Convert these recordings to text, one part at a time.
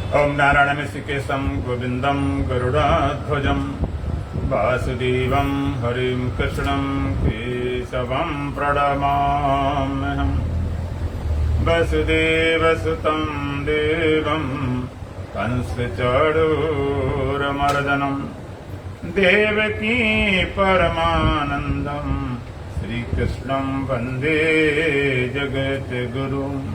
ओम नारायणं ऋषिकेशं गोविंदं गरुडाध्वजं वासुदेवं हरिं कृष्णं केशवं प्रणमाम्यहम्। वसुदेवसुतं देवं कंसचाणूरमर्दनं देवकी परमानन्दं श्रीकृष्णं वन्दे जगद्गुरुम्।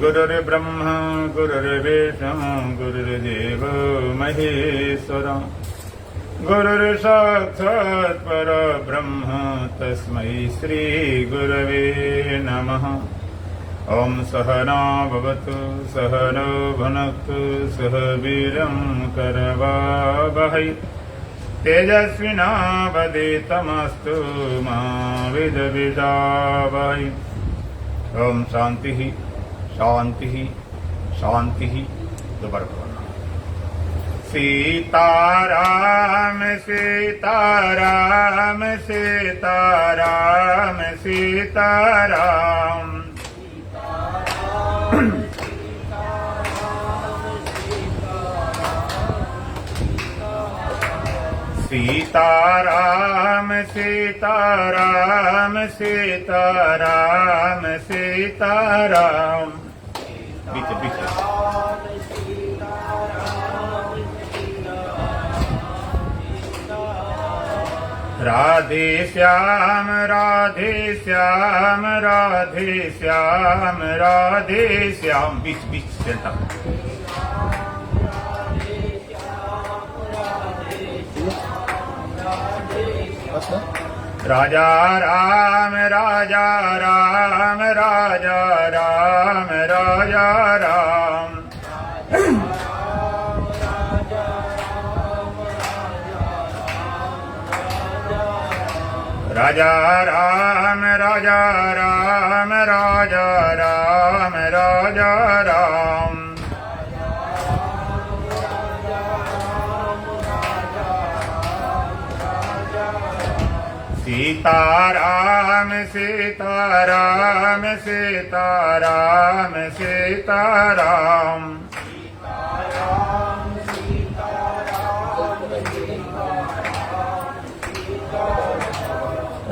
गुरुर्ब्रह्मा गुरुर्विष्णु गुरुर्देवो महेश्वरः गुरुर्साक्षात् परब्रह्म तस्मै श्रीगुरवे नमः। ॐ सहना भवतु सहनो भुनक्तु सह वीर्यं करवावहै तेजस्विनावधीतमस्तु मा विद्विषावहै। ॐ शान्तिः शांति शांति दोबारा सीताराम सीताराम सीताराम सीताराम सीताराम सीताराम सीताराम सीताराम पीछे पीछे राधे श्याम राधे श्याम राधे श्याम राधे श्याम बीच बीच चलता राजा राम राजा राम राजा राम राजा राम राजा राम राजा राम राजा राम राजा राम सीताराम सीताराम सीताराम सीताराम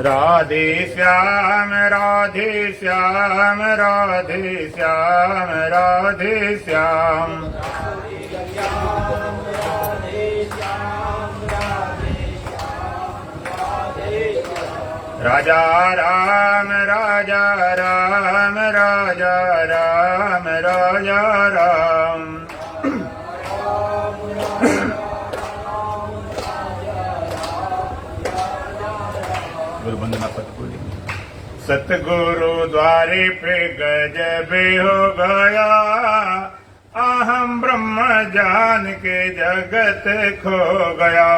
राधे श्याम राधे श्याम राधे श्याम राधे श्याम राजा राम राजा राम राजा राम राजा राम गुरु वंदना पद बोली। सतगुरु द्वारे पे गजब हो गया अहम ब्रह्म जान के जगत खो गया।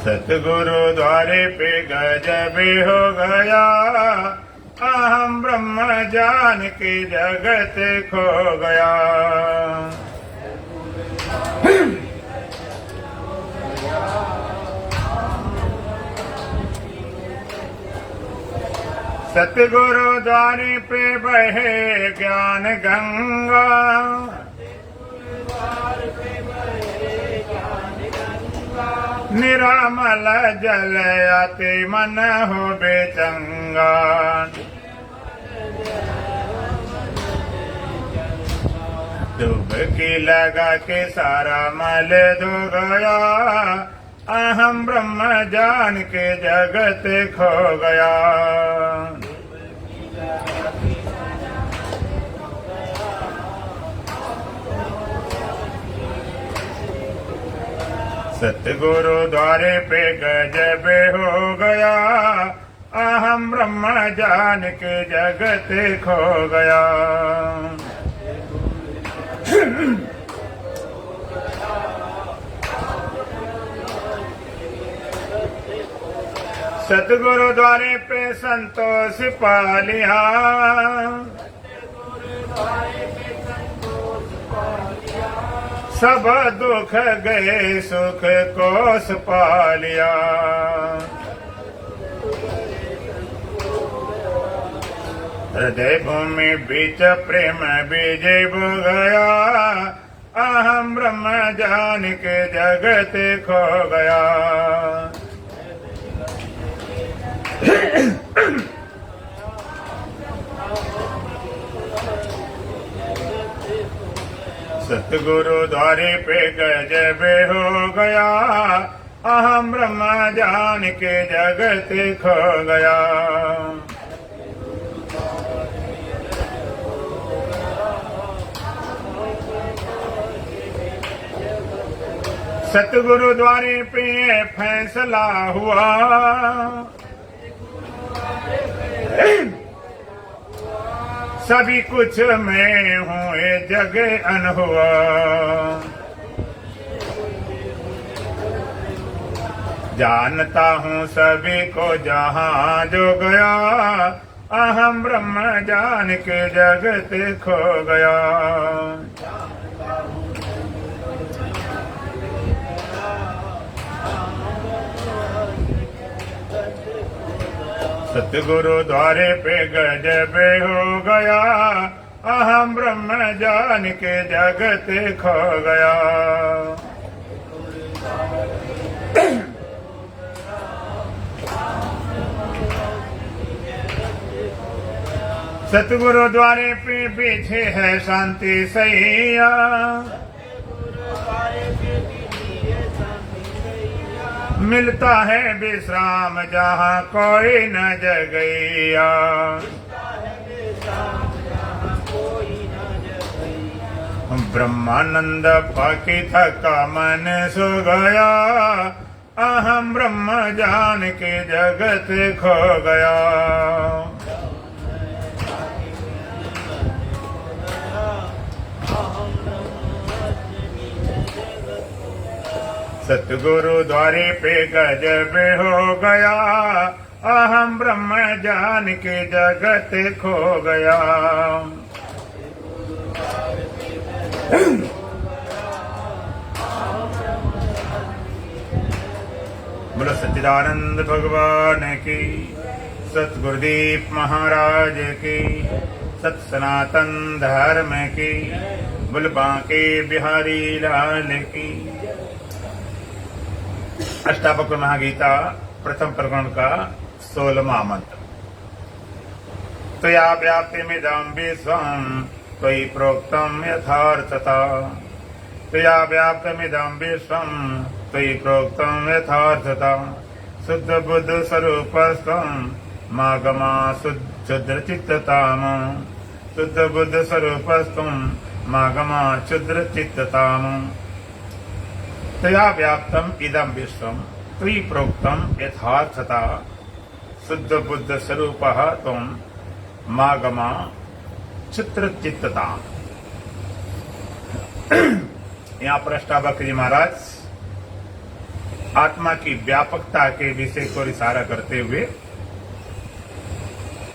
सतगुरु द्वारे पे गजब हो गया अहम ब्रह्म जान के जगत खो गया। सतगुरु द्वारे पे बहे ज्ञान गंगा निरामल जल आते मन हो बेचंगा। डुबकी लगा के सारा मल धो गया अहम ब्रह्म जान के जगत खो गया। सतगुरु द्वारे पे गजब हो गया अहम ब्रह्म जान के जगत खो गया। सतगुरु द्वारे पे संतोष पा लिया सब दुख गए सुख कोस पा लिया। हृदय भूमि बीच प्रेम बीज बो गया, अहम ब्रह्म जान के जगत खो गया। सतगुरु द्वारे पे गजब हो गया, अहम ब्रह्म जान के जगत खो गया। सतगुरु द्वारे पे फैसला हुआ, सभी कुछ मैं हूँ ये जग अनहुआ। जानता हूँ सभी को जहाँ जो गया, अहम ब्रह्म जान के जगत खो गया। सतगुरु द्वारे पे गजब हो गया, अहम ब्रह्म जान के जगत खो गया। सतगुरु द्वारे पे पीछे है शांति सैया, मिलता है विश्राम जहाँ कोई न जगैया। ब्रह्मानंद पाकी थका मन सो गया, अहम ब्रह्म जान के जगत खो गया। सतगुरु द्वारे पे गजब हो गया, अहम ब्रह्म जान के जगत खो गया। बोलो सच्चिदानंद भगवान की, सतगुरुदेव महाराज की, सत सनातन धर्म की, बोल बांके बिहारी लाल की। अष्टावक्र महागीता प्रथम प्रकरण का 16वां मंत्र। त्वया व्याप्तिमिदं विश्वं त्वयि प्रोक्तं यथार्थता। त्वया व्याप्तिमिदं विश्वं त्वयि प्रोक्तं यथार्थता। शुद्ध बुद्ध स्वरूपस्त्वं मागमा शुद्र चित्तताम। शुद्ध बुद्ध स्वरूपस्त्वं मागमा शुद्र चित्तताम। त्वया व्याप्तम इदम विश्वम त्वयि प्रोक्तम यथार्थता। शुद्ध बुद्ध स्वरूपः त्वं मागमा चित्र चित्तता। यहाँ पर अष्टावक्र जी महाराज आत्मा की व्यापकता के विषय को इशारा करते हुए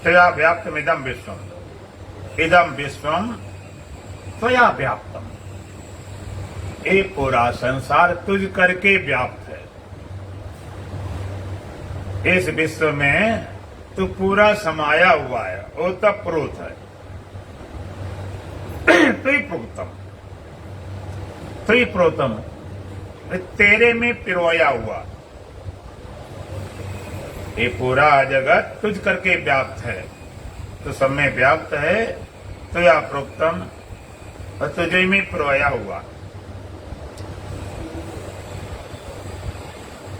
त्वया व्याप्तम इदम विश्वम, इदम विश्वम त्वया व्याप्तम। ये पूरा संसार तुझ करके व्याप्त है। इस विश्व में तू पूरा समाया हुआ है, ओतप्रोत है। त्वयि प्रोक्तम, त्वयि प्रोक्तम तेरे में पिरोया हुआ। ये पूरा जगत तुझ करके व्याप्त है, तो सब में व्याप्त है। त्वया प्रोक्तम और तुझे में पिरोया हुआ।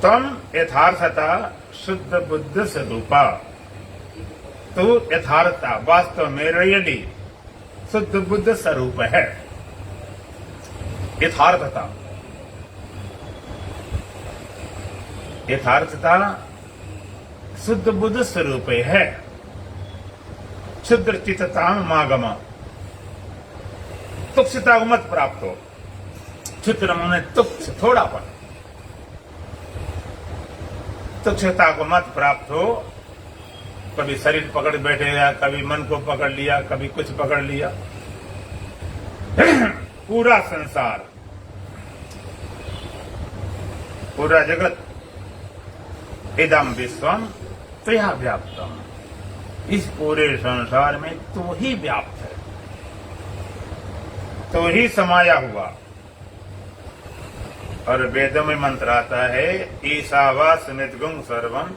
तम यथार्थता शुद्ध बुद्ध स्वरूपा। तो यथार्थता वास्तव में रियली शुद्ध बुद्ध स्वरूप है। यथार्थता, यथार्थता शुद्ध बुद्ध स्वरूप है। शुद्ध चित्तता मागम, तुच्छता को मत प्राप्त हो। क्षुद्र माने तुच्छ, थोड़ापन। तुच्छता को मत प्राप्त हो। कभी शरीर पकड़ बैठेगा, कभी मन को पकड़ लिया, कभी कुछ पकड़ लिया। पूरा संसार पूरा जगत इदम विश्वम त्वया व्याप्तम, इस पूरे संसार में तू ही व्याप्त है, तो ही समाया हुआ। और वेदों में मंत्र आता है ईशावा समितगुं सर्वम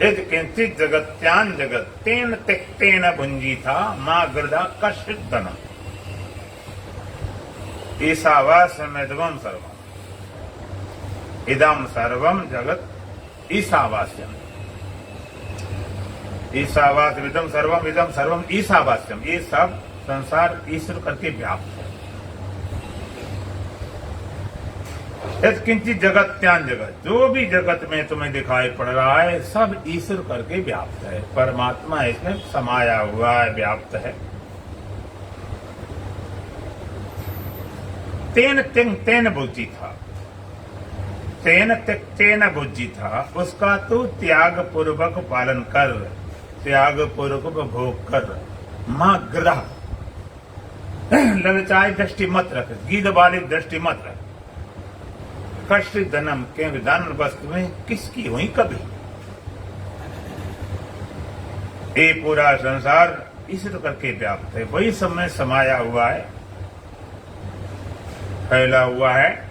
यद किंचित जगत्यान जगत तेन त्यक्तेन भुंजीथा मां गृधा कश्चित् धनम। ईशावा समितगुं सर्वम इदम सर्वम जगत ईशावास्यम, ईशावास्यम इदम सर्वम ईशावास्यम, ये सब संसार ईश्वर करके व्याप्त है। यद किंचित जगत्यान जगत, जो भी जगत में तुम्हें दिखाई पड़ रहा है सब ईश्वर करके व्याप्त है, परमात्मा इसमें समाया हुआ है, व्याप्त है। तेन बुद्धि था, तेन बुद्धि था, उसका तू त्याग पूर्वक पालन कर, त्याग पूर्वक भोग कर। मां ग्रह, ललचाई दृष्टि मत रख, गीध वाली दृष्टि मत रख। कष्ट धनम, क्योंकि धन वस्तु में किसकी हुई कभी। ये पूरा संसार ईश्वर करके व्याप्त है, वही सब में समाया हुआ है, फैला हुआ है।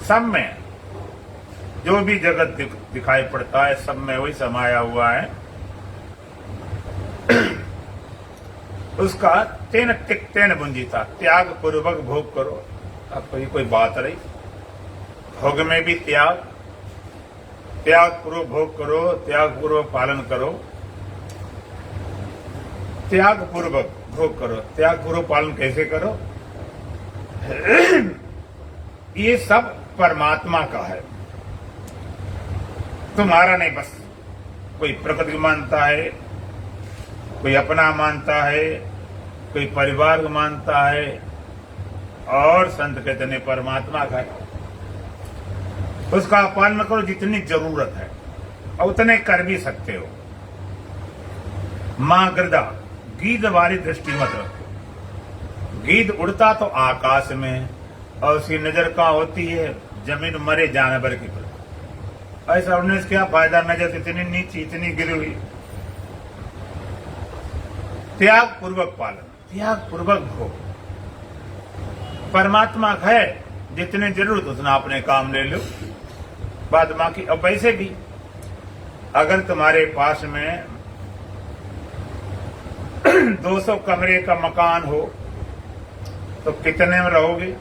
सब में जो भी जगत दिखाई पड़ता है सब में वही समाया हुआ है। उसका तेन बुंजीता, त्याग पूर्वक भोग करो। अब कोई बात रही, भोग में भी त्याग पूर्वक भोग करो, त्याग पूर्वक पालन करो, त्याग पूर्वक भोग करो। त्याग पूर्वक पालन कैसे करो? ये सब परमात्मा का है, तुम्हारा नहीं। बस कोई प्रकृति मानता है, कोई अपना मानता है, कोई परिवार को मानता है, और संत कहते हैं परमात्मा का है। उसका पालन करो जितनी जरूरत है, और उतने कर भी सकते हो। मां गृदा, गीध वाली दृष्टि मत रखो। गीध उड़ता तो आकाश में, और उसकी नजर कहाँ होती है? जमीन मरे जानवर की तरफ। ऐसा उड़ने से क्या फायदा? नजर इतनी नीची, इतनी गिरी हुई। त्याग पूर्वक पालन, त्याग पूर्वक भोग। परमात्मा है, जितने जरूरत उतना अपने काम ले लो, बाद बाकी। अब वैसे भी अगर तुम्हारे पास में 200 कमरे का मकान हो तो कितने में रहोगे?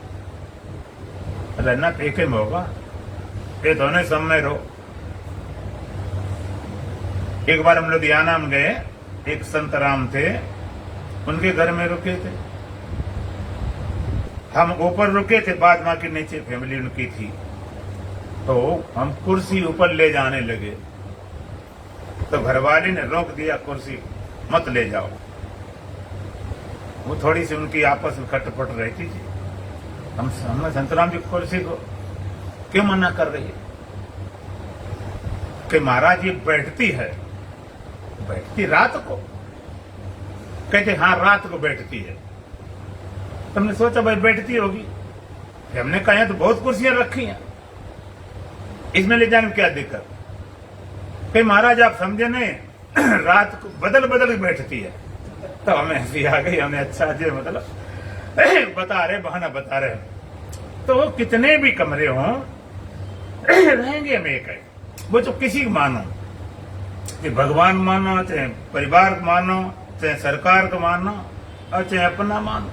रहना एक में होगा, ये दोनों सब में रहो। एक बार हम लुधियाना में गए, एक संत राम थे, उनके घर में रुके थे। हम ऊपर रुके थे, बाद माँ के नीचे फैमिली उनकी थी। तो हम कुर्सी ऊपर ले जाने लगे तो घरवाली ने रोक दिया, कुर्सी मत ले जाओ। वो थोड़ी सी उनकी आपस में खटपट रहती थी। हमने संतराम जी कुर्सी को क्यों मना कर रही है? कि महाराज ये बैठती है, बैठती रात को। कहते हाँ रात को बैठती है। तुमने सोचा भाई बैठती होगी, हमने कहा तो बहुत कुर्सियां रखी हैं, इसमें ले जाने में क्या दिक्कत? फिर महाराज आप समझे नहीं, रात को बदल बदल के बैठती है। तो हमें हंसी आ गई। हमने अच्छा जी मतलब बता रहे, बहाना बता रहे। तो कितने भी कमरे हों रहेंगे हम एक है। वो तो किसी को मानो, कि भगवान मानो, चाहे परिवार को मानो, चाहे सरकार को मानो, और चाहे अपना मानो,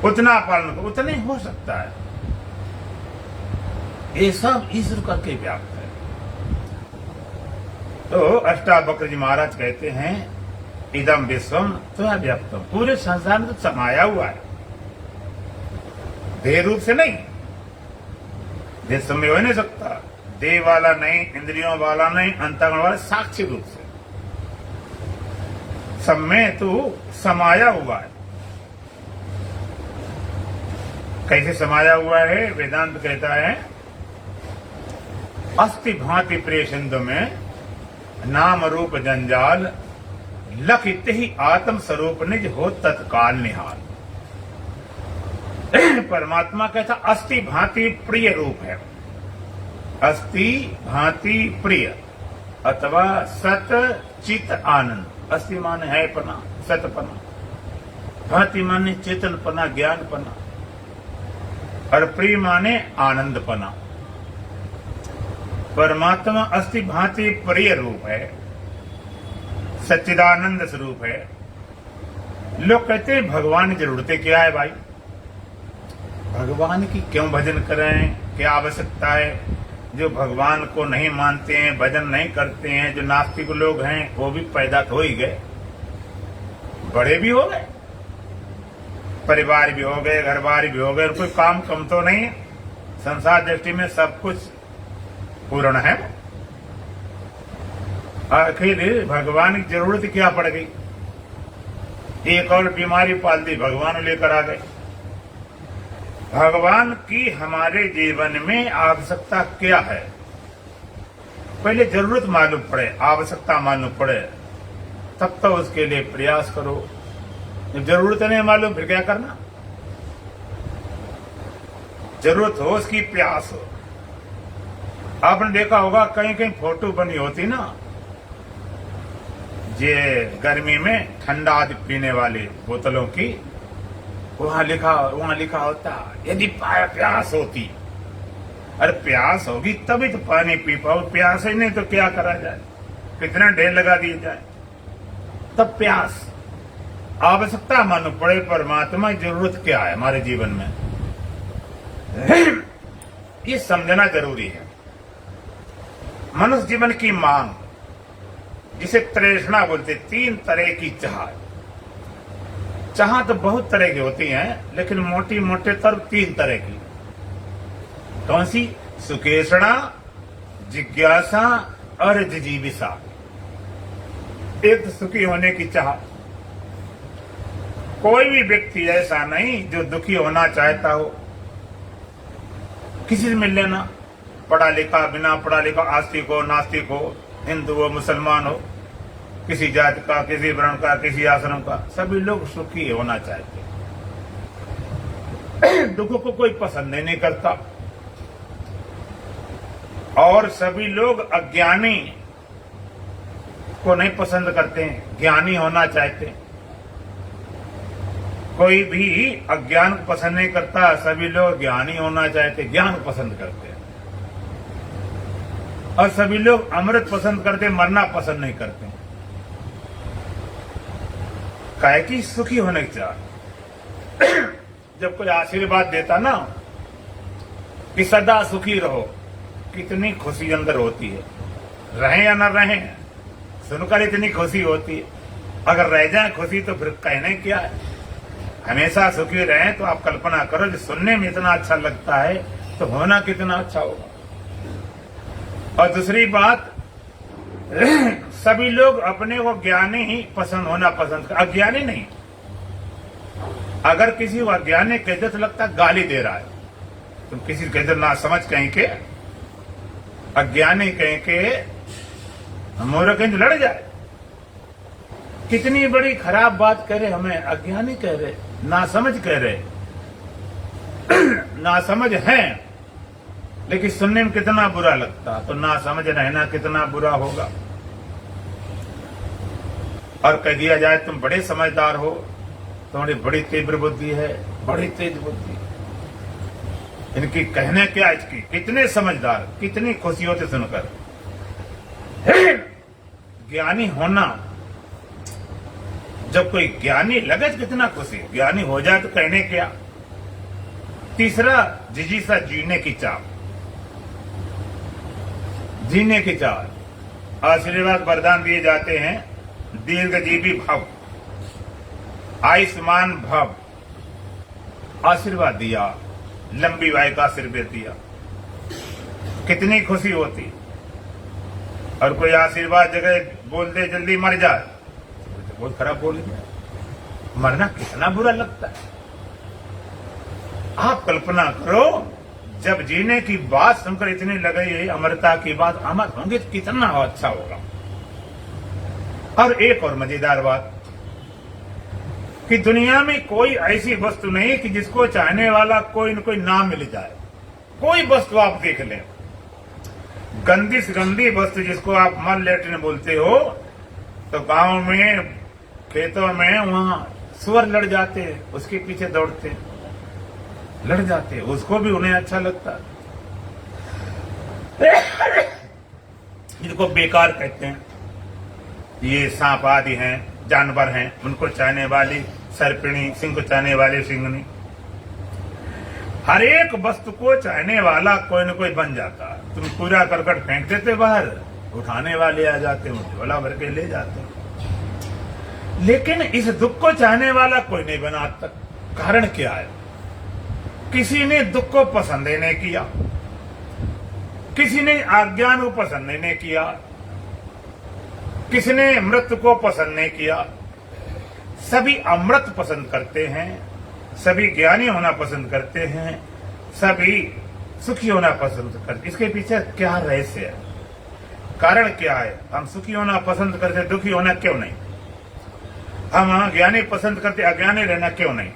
उतना पालन करो, उतने हो सकता है। ये सब ईश्वर करके व्याप्त है। तो अष्टावक्र जी महाराज कहते हैं इदम विश्वम त्वया व्याप्तम, पूरे संसार में तो समाया हुआ है, देह रूप से नहीं। देह समय हो नहीं सकता, देह वाला नहीं, इंद्रियों वाला नहीं, अंतःकरण वाला, साक्षी रूप से सब में तो समाया हुआ है। कैसे समाया हुआ है? वेदांत कहता है अस्ति भांति प्रिय सिंधु में नाम रूप जंजाल, लखित ही आत्म स्वरूप निज हो तत्काल निहाल। परमात्मा कैसा अस्थि भांति प्रिय रूप है। अस्थि भांति प्रिय अथवा सत चित आनंद। अस्थि माने है पना, सतपना, भांति माने चेतनपना, ज्ञानपना, और प्रिय माने आनंदपना। परमात्मा अस्थि भांति प्रिय रूप है, सच्चिदानंद स्वरूप है। लोग कहते हैं भगवान की जरूरतें क्या है भाई, भगवान की क्यों भजन करें, क्या आवश्यकता है। जो भगवान को नहीं मानते हैं, भजन नहीं करते हैं, जो नास्तिक लोग हैं, वो भी पैदा तो हो ही गए, बड़े भी हो गए, परिवार भी हो गए, घर बार भी हो गए, और कोई काम कम तो नहीं है। संसार दृष्टि में सब कुछ पूर्ण है। आखिर भगवान की जरूरत क्या पड़ गई। एक और बीमारी पाल दी, भगवान लेकर आ गए। भगवान की हमारे जीवन में आवश्यकता क्या है, पहले जरूरत मालूम पड़े, आवश्यकता मालूम पड़े, तब तो उसके लिए प्रयास करो। जब जरूरत नहीं मालूम फिर क्या करना। जरूरत हो उसकी, प्यास हो। आपने देखा होगा कहीं कहीं फोटो बनी होती ना, ये गर्मी में ठंडा आदि पीने वाली बोतलों की, वहां लिखा होता यदि प्यास होती। अरे प्यास होगी तभी तो पानी पी पाओ, प्यास ही नहीं तो क्या करा जाए, कितना ढेर लगा दिए जाए। तब प्यास, आवश्यकता मालूम पड़े परमात्मा की जरूरत क्या है हमारे जीवन में, ये समझना जरूरी है। मनुष्य जीवन की मांग, जिसे तृष्णा बोलते, 3 तरह की चाह तो बहुत तरह की होती हैं, लेकिन मोटी मोटे तर 3 तरह की। कौन सी? सुकेषणा, जिज्ञासा और जिजीविषा। एक तो सुखी होने की चाह। कोई भी व्यक्ति ऐसा नहीं जो दुखी होना चाहता हो। किसी से मिल लेना, पढ़ा लिखा, बिना पढ़ा लिखा, आस्तिक हो, नास्तिक हो, हिंदू हो, मुसलमान हो, किसी जात का, किसी वर्ण का, किसी आश्रम का, सभी लोग सुखी होना चाहते। दुख को कोई पसंद नहीं करता, और सभी लोग अज्ञानी को नहीं पसंद करते हैं, ज्ञानी होना चाहते हैं। कोई भी अज्ञान को पसंद नहीं करता, सभी लोग ज्ञानी होना चाहते, ज्ञान को पसंद करते हैं। और सभी लोग अमृत पसंद करते, मरना पसंद नहीं करते। काहे कि सुखी होने की चाह। जब कोई आशीर्वाद देता ना कि सदा सुखी रहो, कितनी खुशी अंदर होती है। रहें या न रहें, सुनकर इतनी खुशी होती है। अगर रह जाए खुशी तो फिर कहने क्या है। हमेशा सुखी रहें तो आप कल्पना करो, जो सुनने में इतना अच्छा लगता है तो होना कितना अच्छा होगा। और दूसरी बात, सभी लोग अपने को ज्ञानी ही होना पसंद कर, अज्ञानी नहीं। अगर किसी को अज्ञानी कहते तो लगता गाली दे रहा है। तुम किसी को कहते ना समझ कहीं के, अज्ञानी कहीं के, मोर कहीं लड़ जाए। कितनी बड़ी खराब बात कह रहे, हमें अज्ञानी कह रहे, ना समझ कह रहे। ना समझ है, लेकिन सुनने में कितना बुरा लगता, तो ना समझ रहना कितना बुरा होगा। और कह दिया जाए तुम बड़े समझदार हो, तुम्हारी बड़ी तीव्र बुद्धि है, बड़ी तेज बुद्धि। इनकी कहने क्या, इसकी कितने समझदार, कितनी खुशी होती सुनकर। ज्ञानी होना, जब कोई ज्ञानी लगे तो कितना खुशी, ज्ञानी हो जाए तो कहने क्या। तीसरा, जिजीसा, जीने की चाह। जीने की चाह। आशीर्वाद वरदान दिए जाते हैं, दीर्घजीवी भव, आयुष्मान भव, आशीर्वाद दिया, लंबी आयु का आशीर्वाद दिया, कितनी खुशी होती। और कोई आशीर्वाद जगह बोल दे जल्दी मर जाए, तो बहुत खराब बोल दिया। मरना कितना बुरा लगता है। आप कल्पना करो, जब जीने की बात सुनकर इतनी लगे, अमरता की बात, अमर होंगे तो कितना अच्छा होगा। और एक और मजेदार बात कि दुनिया में कोई ऐसी वस्तु नहीं कि जिसको चाहने वाला कोई न कोई ना मिल जाए। कोई वस्तु आप देख लें, गंदी से गंदी वस्तु जिसको आप मल लेटरिन बोलते हो, तो गांव में खेतों में वहां सुअर लड़ जाते हैं, उसके पीछे दौड़ते हैं, लड़ जाते हैं, उसको भी उन्हें अच्छा लगता है। जिनको बेकार कहते हैं, ये सांप आदि हैं, जानवर हैं, उनको चाहने वाली सर्पिणी, सिंह को चाहने वाली सिंहनी, हर एक वस्तु को चाहने वाला कोई न कोई बन जाता। तुम कूड़ा करकट फेंक देते बाहर, उठाने वाले आ जाते, झोला भर के ले जाते। लेकिन इस दुख को चाहने वाला कोई नहीं बना आज तक। कारण क्या है? किसी ने दुख को पसंद ही नहीं किया, किसी ने अज्ञान को पसंद नहीं किया, किसी ने मृत्यु को पसंद नहीं किया। सभी अमृत पसंद करते हैं, सभी ज्ञानी होना पसंद करते हैं, सभी सुखी होना पसंद करते। इसके पीछे क्या रहस्य है? कारण क्या है? हम सुखी होना पसंद करते, दुखी होना क्यों नहीं? हम ज्ञानी पसंद करते, अज्ञानी रहना क्यों नहीं?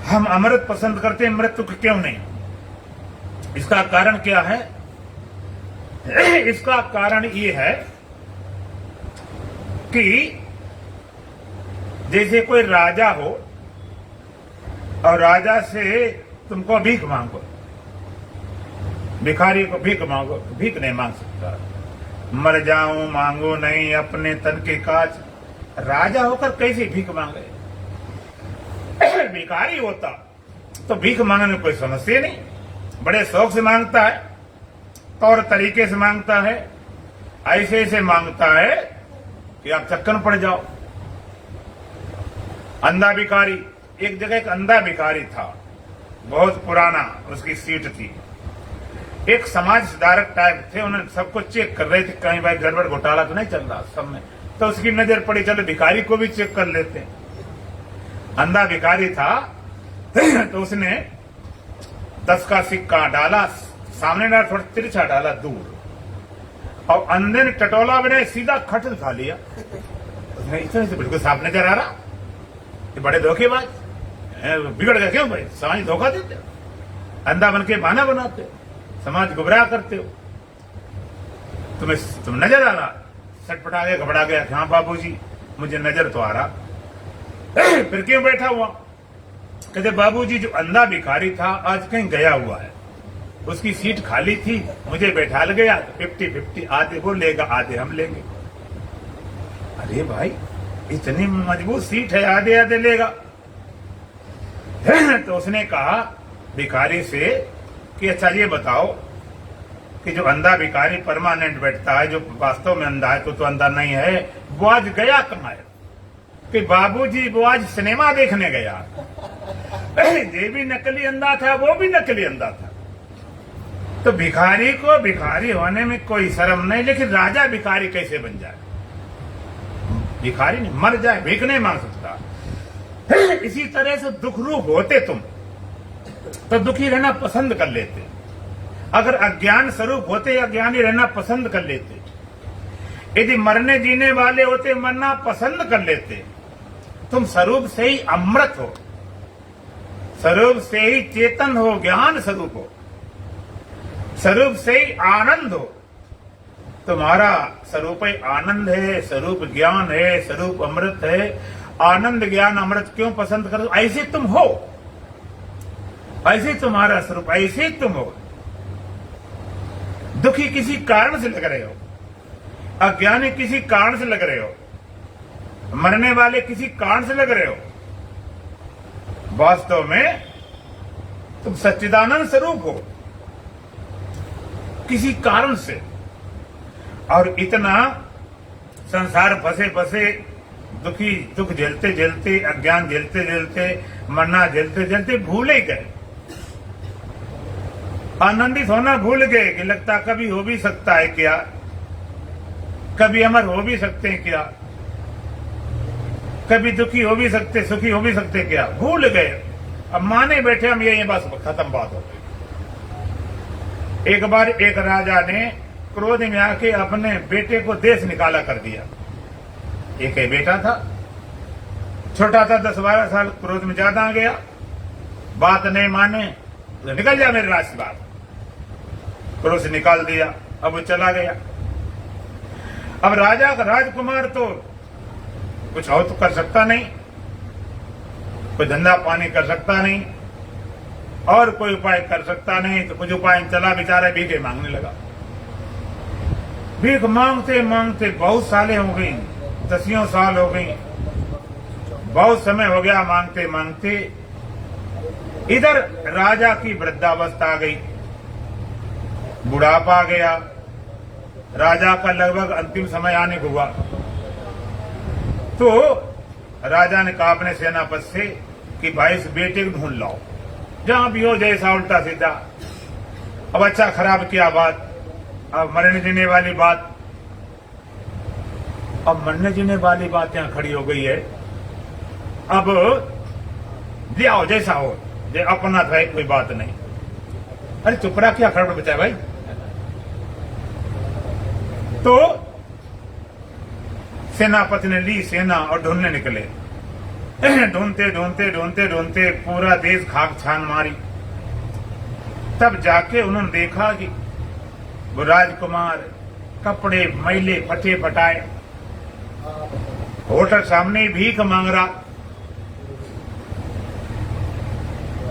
हम अमृत पसंद करते, मृत्यु को क्यों नहीं? इसका कारण क्या है? इसका कारण ये है कि जैसे कोई राजा हो और राजा से तुमको भीख मांगो, भिखारी को भीख मांगो, भीख नहीं मांग सकता। मर जाऊं मांगो नहीं अपने तन के काज, राजा होकर कैसे भीख मांगे? भिखारी होता तो भीख मांगने में कोई समस्या नहीं, बड़े शौक से मांगता है, तौर तरीके से मांगता है, ऐसे ऐसे मांगता है कि आप चक्कर पड़ जाओ। अंधा भिखारी, एक जगह एक अंधा भिखारी था, बहुत पुराना उसकी सीट थी। एक समाज सुधारक टाइप थे, उन्होंने सबको चेक कर रहे थे कहीं भाई गड़बड़ घोटाला तो नहीं चल रहा सब में। तो उसकी नजर पड़ी, चलो भिखारी को भी चेक कर लेते हैं। अंधा भिखारी था तो उसने 10 का सिक्का डाला, सामने डाला, थोड़ा तिरछा डाला दूर, और अंधे ने टटोला बनाया, सीधा खटल खा लिया। उसने इतना से बिल्कुल साफ नजर आ रहा, ये बड़े धोखेबाज, बिगड़ गए क्यों भाई? समाज धोखा देते, अंधा बन के बहाना बनाते, समाज गुमराह करते हो। तुम नजर आ रहा, सटपटा गया, घबरा गया, हाँ बाबूजी मुझे नजर तो आ रहा। फिर क्यों बैठा हुआ? कहते बाबूजी जो अंधा भिखारी था आज कहीं गया हुआ है, उसकी सीट खाली थी, मुझे बैठा गया, 50-50, आधे वो लेगा आधे हम लेंगे। अरे भाई इतनी मजबूत सीट है, आधे आधे लेगा। तो उसने कहा भिखारी से कि अच्छा ये बताओ कि जो अंधा भिखारी परमानेंट बैठता है, जो वास्तव में अंधा है, तो अंधा नहीं है, वो आज गया कहाँ है? कि बाबूजी वो आज सिनेमा देखने गया। ये भी नकली अंधा था, वो भी नकली अंधा था। तो भिखारी को भिखारी होने में कोई शर्म नहीं, लेकिन राजा भिखारी कैसे बन जाए? भिखारी नहीं, मर जाए, भीख नहीं मांग सकता। इसी तरह से दुख रूप होते तुम तो दुखी रहना पसंद कर लेते, अगर अज्ञान स्वरूप होते अज्ञानी रहना पसंद कर लेते, यदि मरने जीने वाले होते मरना पसंद कर लेते। तुम स्वरूप से ही अमृत हो, स्वरूप से ही चेतन हो, ज्ञान स्वरूप हो, स्वरूप से ही आनंद हो। तुम्हारा स्वरूप ही आनंद है, स्वरूप ज्ञान है, स्वरूप अमृत है। आनंद ज्ञान अमृत क्यों पसंद करो? ऐसे तुम हो, ऐसे तुम्हारा स्वरूप, ऐसे तुम हो। दुखी किसी कारण से लग रहे हो, अज्ञानी किसी कारण से लग रहे हो, मरने वाले किसी कारण से लग रहे हो। वास्तव में तुम सच्चिदानंद स्वरूप हो, किसी कारण से। और इतना संसार फंसे फंसे दुखी, दुख झेलते झेलते, अज्ञान झेलते झेलते, मरना झेलते झेलते भूल ही गए, आनंदित होना भूल गए कि लगता कभी हो भी सकता है क्या, कभी अमर हो भी सकते हैं क्या, कभी दुखी हो भी सकते, सुखी हो भी सकते क्या, भूल गए। अब माने बैठे हम, ये बस खत्म बात हो गई। एक बार एक राजा ने क्रोध में आके अपने बेटे को देश निकाला कर दिया। एक ही बेटा था, छोटा था 10-12 साल, क्रोध में ज्यादा आ गया, बात नहीं माने तो निकल जा मेरे राज से बात, क्रोध से निकाल दिया। अब वो चला गया। अब राजा का राजकुमार तो कुछ और तो कर सकता नहीं, कोई धंधा पानी कर सकता नहीं और कोई उपाय कर सकता नहीं, तो कुछ उपाय चला, बेचारा भीखे मांगने लगा। भीख मांगते मांगते बहुत सालें हो गई, 10 साल हो गई, बहुत समय हो गया मांगते मांगते। इधर राजा की वृद्धावस्था आ गई, बुढ़ापा आ गया, राजा का लगभग अंतिम समय आने को हुआ। तो राजा ने कहा अपने सेनापति से कि भाई इस बेटे को ढूंढ लाओ, जहां भी हो, जैसा उल्टा सीधा। अब अच्छा खराब किया बात, अब मरने जीने वाली बात, अब मरने जीने वाली बात यहां खड़ी हो गई है। अब ले आओ, जैसा हो, जो अपना था कोई बात नहीं। अरे चुपड़ा क्या खड़बड़ बचा भाई। तो सेनापति ने ली सेना और ढूंढने निकले। ढूंढते ढूंढते ढूंढते ढूंढते पूरा देश खाक छान मारी। तब जाके उन्होंने देखा कि वो राजकुमार कपड़े मैले फटे फटाए होटल सामने भीख मांग रहा।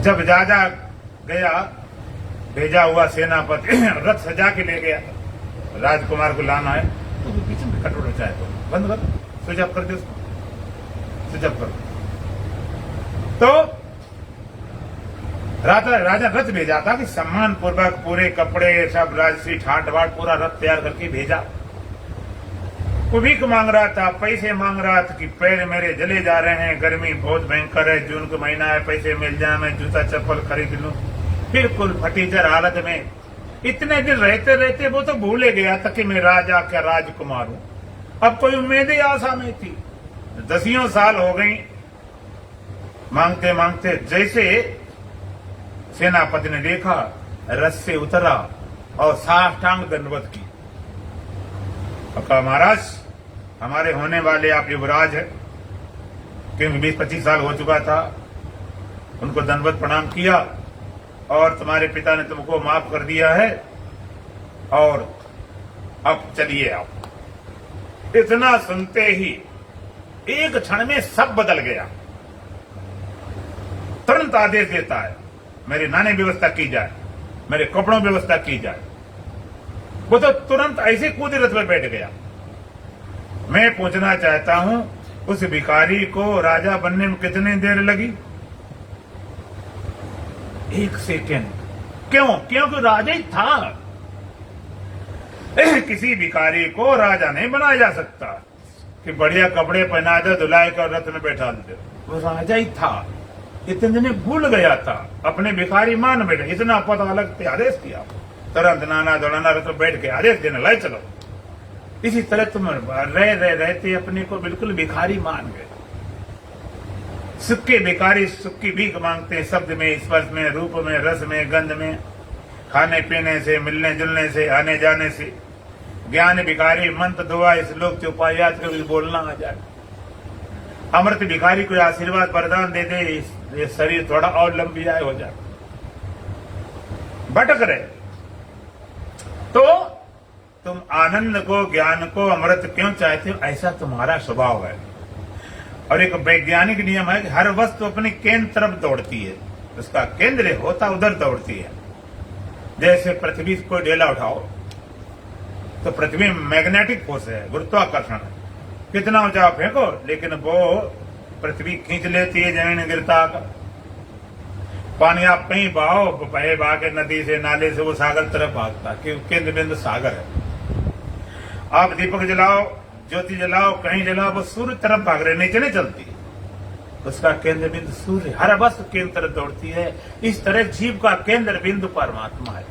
जब राजा गया, भेजा हुआ सेनापति रथ सजा के ले गया, राजकुमार को लाना है, तो पीछे में कटोरा चाहे तो बंद कर, स्विच ऑफ कर दे उसको, स्विच ऑफ कर। तो राजा रथ भेजा था कि सम्मान पूर्वक पूरे कपड़े सब राजसी ठाट बाट पूरा रथ तैयार करके भेजा। वो भीख मांग रहा था, पैसे मांग रहा था कि पैर मेरे जले जा रहे हैं, गर्मी बहुत भयंकर है, जून का महीना है, पैसे मिल जाए मैं जूता चप्पल खरीद लूं। बिल्कुल फटीचर हालत में इतने दिन रहते रहते वो तो भूले गया था कि मैं राजा क्या राजकुमार हूं। अब कोई उम्मीदें आशा नहीं थी। 10 साल हो गई मांगते मांगते। जैसे सेनापति ने देखा, रथ से उतरा और साष्टांग दंडवत की। कहा महाराज, हमारे होने वाले आप युवराज है, क्योंकि 20-25 साल हो चुका था। उनको दंडवत प्रणाम किया और तुम्हारे पिता ने तुमको माफ कर दिया है और अब चलिए आप। इतना सुनते ही एक क्षण में सब बदल गया। तुरंत आदेश देता है मेरे नाने व्यवस्था की जाए, मेरे कपड़ों व्यवस्था की जाए। वो तो तुरंत ऐसे कूद रथ में बैठ गया। मैं पूछना चाहता हूं, उस भिखारी को राजा बनने में कितनी देर लगी? 1 सेकेंड। क्यों? क्योंकि राजा ही था। किसी भिखारी को राजा नहीं बनाया जा सकता कि बढ़िया कपड़े पहना दे, धुलाई कर रथ में बैठा दे। वो राजा ही था। इतने दिन भूल गया था, अपने भिखारी मान बैठे। इतना पता अलग से आदेश किया, तुरंत नाना दौड़ाना रथ में बैठ के आदेश देने लाई चलो। इसी तरह तुम रहते अपने को बिल्कुल भिखारी मान गए। सुक्के भिखारी सुक्की भीख मांगते हैं, शब्द में, स्पर्श में, रूप में, रस में, गंध में, खाने पीने से, मिलने जुलने से, आने जाने से। ज्ञान भिखारी मंत्र दुआ श्लोक के उपाय याद कर बोलना आ जाए। अमृत भिखारी को आशीर्वाद वरदान दे दे, ये शरीर थोड़ा और लंबी आय हो जाए। भटक रहे तो तुम आनंद को, ज्ञान को, अमृत क्यों चाहते हो? ऐसा तुम्हारा स्वभाव है। और एक वैज्ञानिक नियम है कि हर वस्तु अपने केंद्र तरफ दौड़ती है, उसका केंद्र होता उधर दौड़ती है। जैसे पृथ्वी को ढेला उठाओ तो पृथ्वी में मैग्नेटिक फोर्स है, गुरुत्वाकर्षण है। कितना ऊंचा फेंको लेकिन वो पृथ्वी खींच लेती है, जमीन गिरता का। पानी आप कहीं बहाओ, बहे बहा के नदी से, नाले से, वो सागर तरफ भागता, क्योंकि केंद्र बिंदु सागर है। आप दीपक जलाओ, ज्योति जलाओ, कहीं जलाओ, वो सूर्य तरफ भाग रहे, नीचे नहीं चलती। उसका केंद्र बिंदु सूर्य, हर वस्तु केंद्र तरफ दौड़ती है। इस तरह जीव का केंद्र बिंदु परमात्मा है,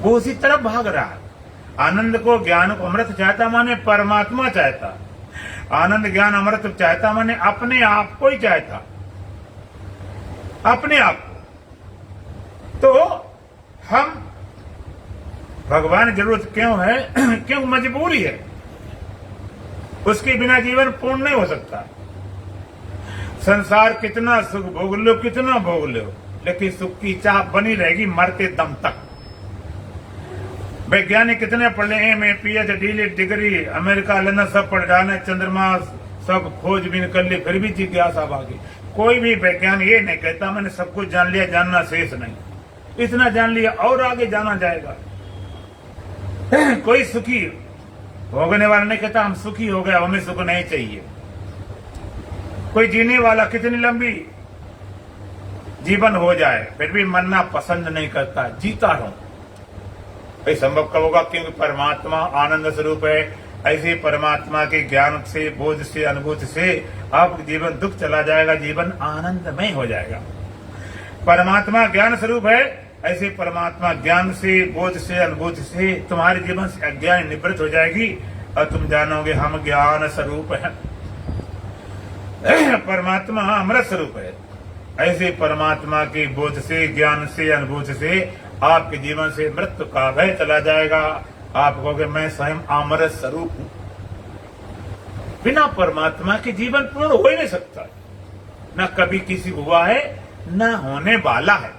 वो उसी तरफ भाग रहा है। आनंद को, ज्ञान को, अमृत चाहता माने परमात्मा चाहता। आनंद ज्ञान अमृत चाहता माने अपने आप को ही चाहता, अपने आप को। तो हम भगवान की जरूरत क्यों है? क्यों? मजबूरी है, उसके बिना जीवन पूर्ण नहीं हो सकता। संसार कितना सुख भोग लो, कितना भोग लो, लेकिन सुख की चाह बनी रहेगी मरते दम तक। वैज्ञानिक कितने पढ़ ले, MA, PhD, degree, America, London सब पढ़ डाले, चंद्रमा सब खोजबीन कर ली, फिर भी जिज्ञासा बाकी। कोई भी वैज्ञानिक ये नहीं कहता मैंने सब कुछ जान लिया, जानना शेष नहीं, इतना जान लिया और आगे जाना जाएगा। कोई सुखी भोगने वाला नहीं कहता हम सुखी हो गए, हमें सुख नहीं चाहिए। कोई जीने वाला कितनी लंबी जीवन हो जाए फिर भी मरना पसंद नहीं करता, जीता रहूं। भाई संभव कब होगा? क्योंकि परमात्मा आनंद स्वरूप है। ऐसे परमात्मा के ज्ञान से, बोध से, अनुभूति से आपका जीवन दुख चला जाएगा, जीवन आनंदमय हो जाएगा। परमात्मा ज्ञान स्वरूप है, ऐसे परमात्मा ज्ञान से, बोध से, अनुभूति से तुम्हारे जीवन से अज्ञान निवृत्त हो जाएगी और तुम जानोगे हम ज्ञान स्वरूप है। परमात्मा अमृत स्वरूप है। ऐसे परमात्मा के बोध से, ज्ञान से, अनुभूति से आपके जीवन से मृत्यु का भय चला जाएगा। आप कहोगे मैं स्वयं अमृत स्वरूप हूं। बिना परमात्मा के जीवन पूर्ण हो ही नहीं सकता, न कभी किसी हुआ है न होने वाला है।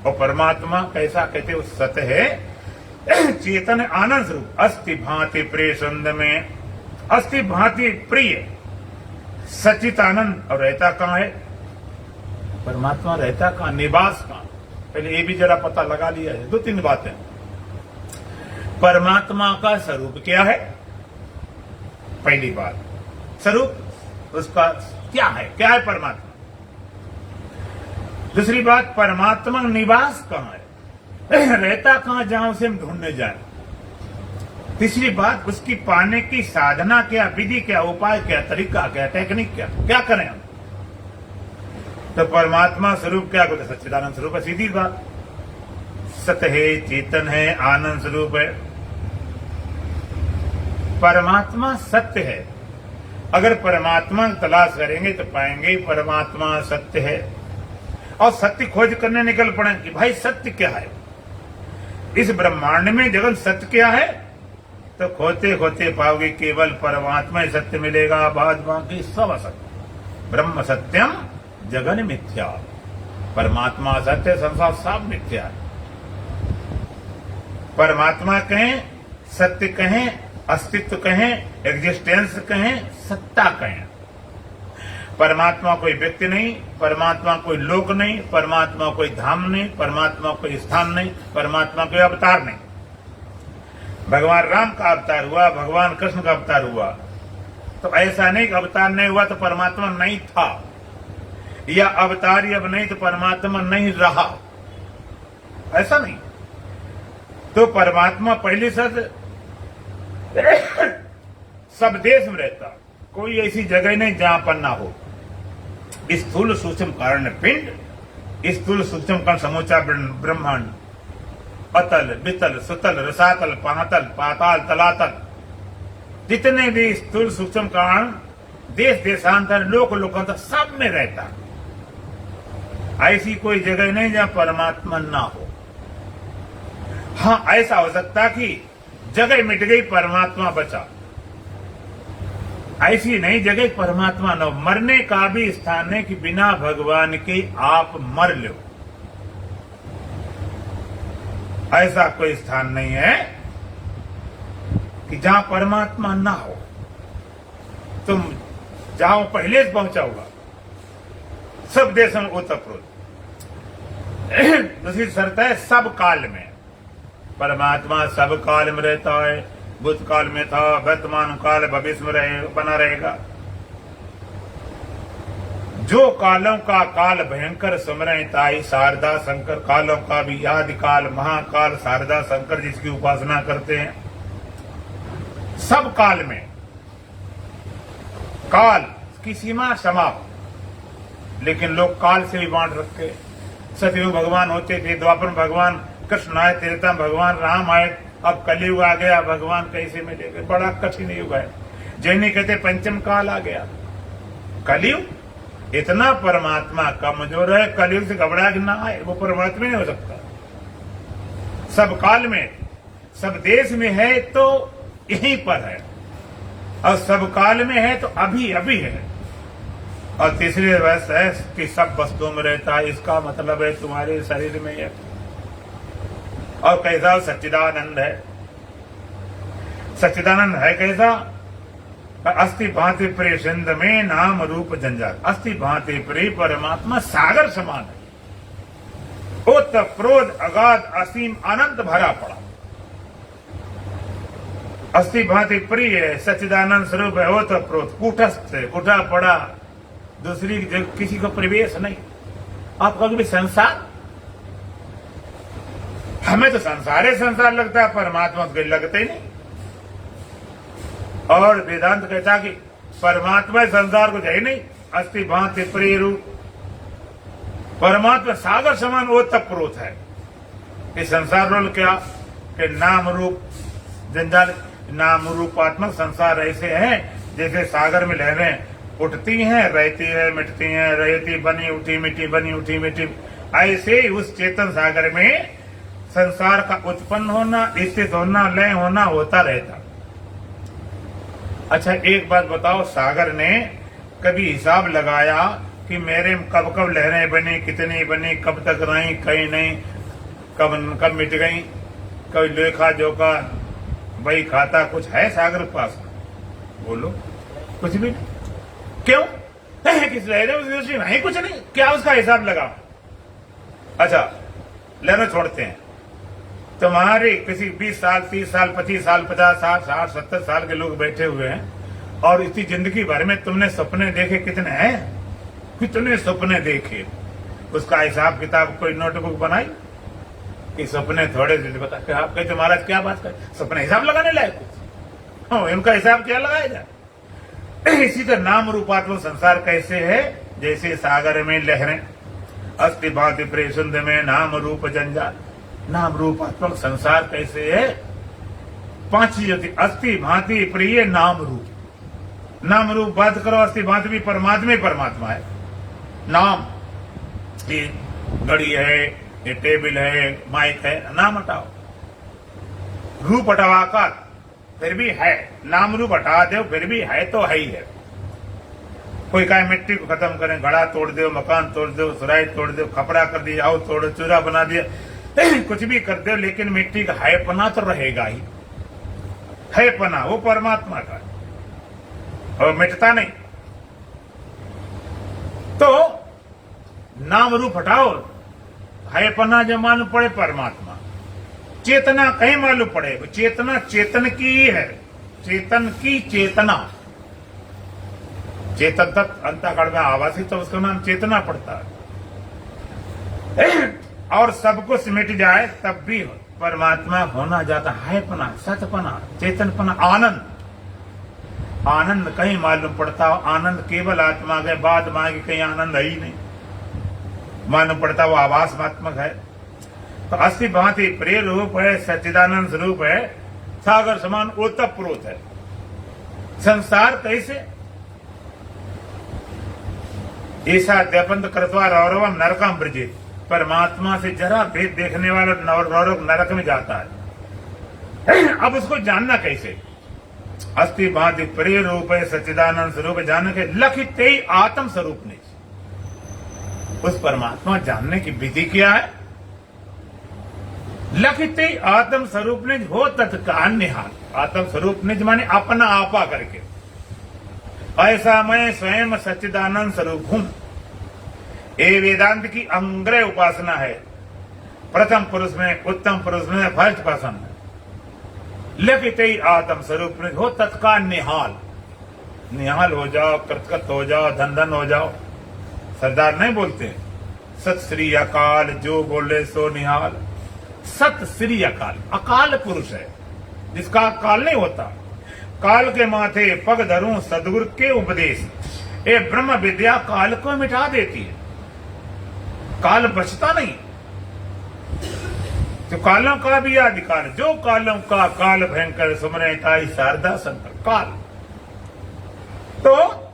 और परमात्मा कैसा कहते हो? सत्य है, चेतन आनंद स्वरूप, अस्ति भांति प्रिय संद में, अस्ति भांति प्रिय सचित आनंद। और रहता कहां है परमात्मा? रहता कहां? निवास कहां? पहले ये भी जरा पता लगा लिया है। दो तीन बातें। परमात्मा का स्वरूप क्या है? पहली बात, स्वरूप उसका क्या है? क्या है परमात्मा? दूसरी बात, परमात्मा निवास कहां है? रहता कहां जहां उसे हम ढूंढने जाए? तीसरी बात, उसकी पाने की साधना क्या, विधि क्या, उपाय क्या, तरीका क्या, टेक्निक क्या, क्या करें हम? तो परमात्मा स्वरूप क्या कहते? सच्चिदानंद स्वरूप है, सीधी बात। सत्य है, चेतन है, आनंद स्वरूप है। परमात्मा सत्य है। अगर परमात्मा की तलाश करेंगे तो पाएंगे परमात्मा सत्य है। और सत्य खोज करने निकल पड़े कि भाई सत्य क्या है, इस ब्रह्मांड में जगत सत्य क्या है? तो खोते खोते पाओगे केवल परमात्मा ही सत्य मिलेगा, बाद बाकी सब असत्य। ब्रह्म सत्यम जगन मिथ्या। परमात्मा सत्य, संसार सब मिथ्या है। परमात्मा कहें, सत्य कहें, अस्तित्व कहें, एग्जिस्टेंस कहें, सत्ता कहें। परमात्मा कोई व्यक्ति नहीं, परमात्मा कोई लोक नहीं, परमात्मा कोई धाम नहीं, परमात्मा कोई स्थान नहीं, परमात्मा कोई अवतार नहीं। भगवान राम का अवतार हुआ, भगवान कृष्ण का अवतार हुआ, तो ऐसा नहीं कि अवतार नहीं हुआ तो परमात्मा नहीं था, या अवतार अब नहीं तो परमात्मा नहीं रहा, ऐसा नहीं। तो परमात्मा पहली सद सब देश में रहता, कोई ऐसी जगह नहीं जहां पर ना हो। स्थूल सूक्ष्म कारण पिंड, स्थूल सूक्ष्म कारण समूचा ब्रह्मांड, अतल वितल सुतल रसातल पातल पाताल तलातल, जितने भी स्थूल सूक्ष्म कारण देश देशांतर लोक लोकांतर सब में रहता। ऐसी कोई जगह नहीं जहां परमात्मा ना हो। हां, ऐसा हो सकता कि जगह मिट गई परमात्मा बचा, ऐसी नहीं जगह परमात्मा न। मरने का भी स्थान है कि बिना भगवान के आप मर लो, ऐसा कोई स्थान नहीं है कि जहां परमात्मा ना हो। तुम जहां पहले से पहुंचा होगा सब देशों में ओतप्रोत। दूसरी शर्त है सब काल में। परमात्मा सब काल में रहता है, भूतकाल में था, वर्तमान काल भविष्य में बना रहेगा। जो कालों का काल भयंकर सुमरन ताई शारदा शंकर, कालों का भी आदि काल महाकाल शारदा शंकर जिसकी उपासना करते हैं। सब काल में काल की सीमा समाप्त, लेकिन लोग काल से भी बांट रखे। सतयुग भगवान होते थे, द्वापर भगवान कृष्ण आए, त्रेता भगवान राम आए, अब कलयुग आ गया, भगवान कैसे मिलेंगे? बड़ा कठिन युग है। जैनी कहते पंचम काल आ गया, कलयुग। इतना परमात्मा कमजोर है, कलयुग से घबरा के ना आए, वो परमात्मा नहीं हो सकता। सब काल में, सब देश में है तो यहीं पर है, और सब काल में है तो अभी अभी है। और तीसरी वस्तु है कि सब वस्तुओं में रहता है, इसका मतलब है तुम्हारे शरीर में है। और कैसा सच्चिदानंद है? सच्चिदानंद है कैसा? अस्थि भांति प्रिय सिंध में नाम रूप जंजाल। अस्थि भांति प्रिय परमात्मा सागर समान है, ओत प्रोध अगाध असीम अनंत भरा पड़ा। अस्थि भांति प्रिय है, सच्चिदानंद स्वरूप है, ओत प्रोध कूटस्थ है, कूटा पड़ा, दूसरी किसी को प्रवेश नहीं। आप कहोगे भी संसार, हमें तो संसार ही संसार लगता है, परमात्मा तो लगता ही नहीं। और वेदांत कहता कि परमात्मा संसार को है नहीं। अस्थि भांति प्रिय रूप परमात्मा सागर समान ओतप्रोत है। ये संसार रोल क्या कि नाम रूप जंजाल, नाम रूपात्मक संसार ऐसे हैं जैसे सागर में लहरें उठती हैं, रहती है, मिटती हैं, रहती, बनी उठी मिट्टी, बनी उठी मिट्टी। ऐसे ही उस चेतन सागर में संसार का उत्पन्न होना, स्थित होना, लय होना होता रहता। अच्छा एक बात बताओ, सागर ने कभी हिसाब लगाया कि मेरे कब कब लहरें बनी, कितनी बनी, कब तक रही, कहीं नहीं, कब मिट गई? कोई लेखा जोखा भाई खाता कुछ है सागर के पास? बोलो, कुछ भी नहीं। क्यों? किस लहरें उस दृष्टि नहीं, कुछ नहीं, क्या उसका हिसाब लगा? अच्छा लेना छोड़ते हैं। तुम्हारे किसी 20 साल, 30 साल, 25 साल, 50 साल, 60, 70 साल के लोग बैठे हुए हैं और इसी जिंदगी भर में तुमने सपने देखे कितने हैं? कितने सपने देखे? उसका हिसाब किताब कोई नोटबुक बनाई कि सपने थोड़े से बता के आप कहते महाराज क्या बात कर, सपने हिसाब लगाने लायक कुछ? हाँ, इनका हिसाब क्या लगाया जाए? इसी तरह नाम रूपात्मक संसार कैसे है? जैसे सागर में लहरें, अस्थि भांति प्रिय सिंध में नाम रूप जंजाल। नाम रूपात्मक संसार कैसे है? 5 चीजें, अस्थि भांति प्रिय नाम रूप। नाम रूप बात करो, अस्थि भांति भी परमात्मा है। नाम, ये घड़ी है, ये टेबल है, माइक है, नाम हटाओ, रूप हटाओ, आकार फिर भी है, नाम रूप हटा दो फिर भी है तो है ही है। कोई कहे मिट्टी को खत्म करें, घड़ा तोड़ दो, मकान तोड़ दो, सुराई तोड़ दो, खपड़ा कर दिया, आओ तोड़ो, चूरा बना दिया, कुछ भी कर दो, लेकिन मिट्टी का हैपना तो रहेगा ही। हैपना वो परमात्मा का और मिटता नहीं। तो नाम रूप हटाओ, हैपना जो मालूम पड़े परमात्मा। चेतना कहीं मालूम पड़े, चेतना चेतन की है, चेतन की चेतना। चेतन तक अंतःकरण में आवासी, तो उसका नाम चेतना पड़ता है। और सब कुछ मिट जाए तब भी परमात्मा होना जाता है, पना, सतपना, चेतनपना, आनंद। आनंद कहीं मालूम पड़ता हो? आनंद केवल आत्मा के बाद मांगे, कहीं आनंद है ही नहीं मालूम पड़ता, वो आभासमात्मक है। तो अस्थि भांति प्रिय रूप है, सच्चिदानंद स्वरूप है, सागर समान ओतप्रोत है। संसार कैसे? ऐसा द्यपंत कृत्वा रौरवम नरकम ब्रजेत। परमात्मा से जरा भेद देखने वाला रौरव नरक में जाता है। अब उसको जानना कैसे? अस्थि भांति प्रिय रूप है, सच्चिदानंद स्वरूप है, जानने के लखिते आत्म स्वरूप निज। उस परमात्मा जानने की विधि क्या है? लखिते आत्म स्वरूप निज हो तत्काल निहाल। आत्म स्वरूप निज माने अपना आपा करके, ऐसा मैं स्वयं सच्चिदानंद स्वरूप हूं। ये वेदांत की अंग्रह उपासना है। प्रथम पुरुष में, उत्तम पुरुष में, फर्स्ट पर्सन है। लखिते आत्म स्वरूप निज हो तत्काल निहाल। निहाल हो जाओ, कृतकृत हो जाओ, धन धन हो जाओ। सरदार नहीं बोलते सत श्री अकाल, जो बोले सो निहाल। सत श्री अकाल, अकाल पुरुष है जिसका काल नहीं होता। काल के माथे पग धरूं सदगुरु के उपदेश। ये ब्रह्म विद्या काल को मिटा देती है, काल बचता नहीं। तो कालों का भी अधिकार, जो कालों का काल भयंकर सुमरे ताई शारदा शंकर काल। तो